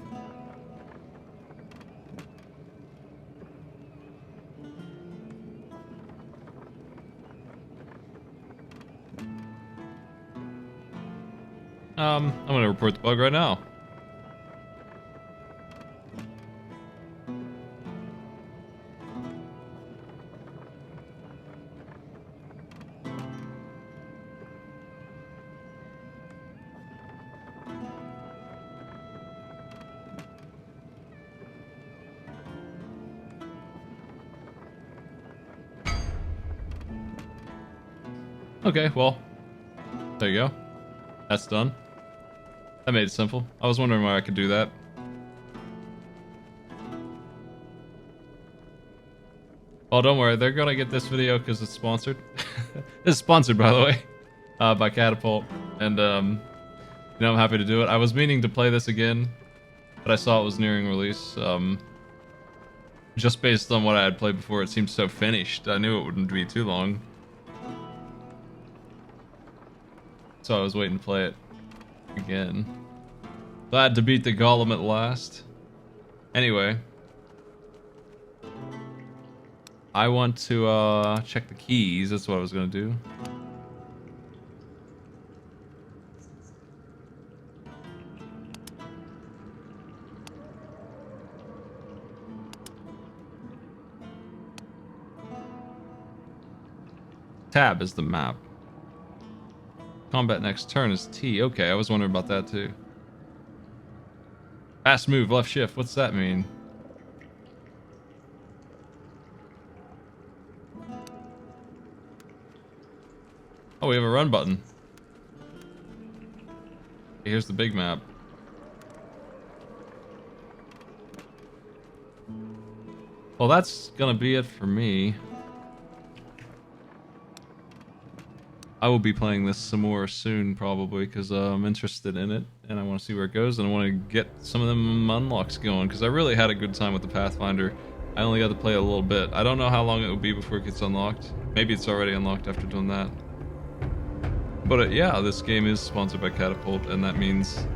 I'm gonna report the bug right now. Okay, well, there you go. That's done. That made it simple. I was wondering why I could do that. Well, don't worry. They're gonna get this video because it's sponsored. This is sponsored, by the way, by Catapult. And, you know, I'm happy to do it. I was meaning to play this again, but I saw it was nearing release. Just based on what I had played before, it seemed so finished. I knew it wouldn't be too long. So I was waiting to play it again. Glad to beat the golem at last. Anyway. I want to check the keys. That's what I was going to do. Tab is the map. Combat next turn is T. Okay, I was wondering about that too. Fast move, left shift. What's that mean? we have a run button. Here's the big map. Well, that's gonna be it for me. I will be playing this some more soon, probably, because I'm interested in it, and I want to see where it goes, and I want to get some of them unlocks going, because I really had a good time with the Pathfinder. I only got to play a little bit. I don't know how long it will be before it gets unlocked. Maybe it's already unlocked after doing that. But yeah, this game is sponsored by Catapult, and that means...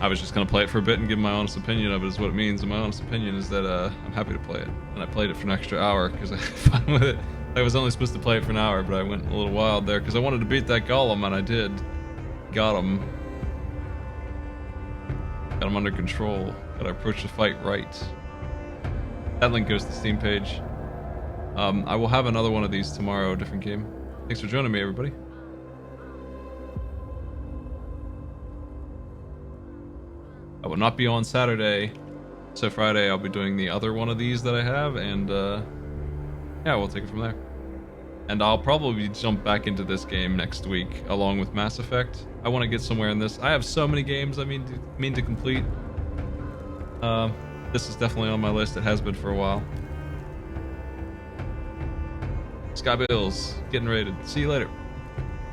I was just going to play it for a bit and give my honest opinion of it is what it means, and my honest opinion is that I'm happy to play it. And I played it for an extra hour because I had fun with it. I was only supposed to play it for an hour, but I went a little wild there because I wanted to beat that golem, and I did. Got him. Got him under control. Gotta approach the fight right. That link goes to the Steam page. I will have another one of these tomorrow, a different game. Thanks for joining me, everybody. I will not be on Saturday, so Friday I'll be doing the other one of these that I have, and yeah, we'll take it from there. And I'll probably jump back into this game next week, along with Mass Effect. I want to get somewhere in this. I have so many games I mean to complete. This is definitely on my list. It has been for a while. Sky Bills, getting rated. See you later.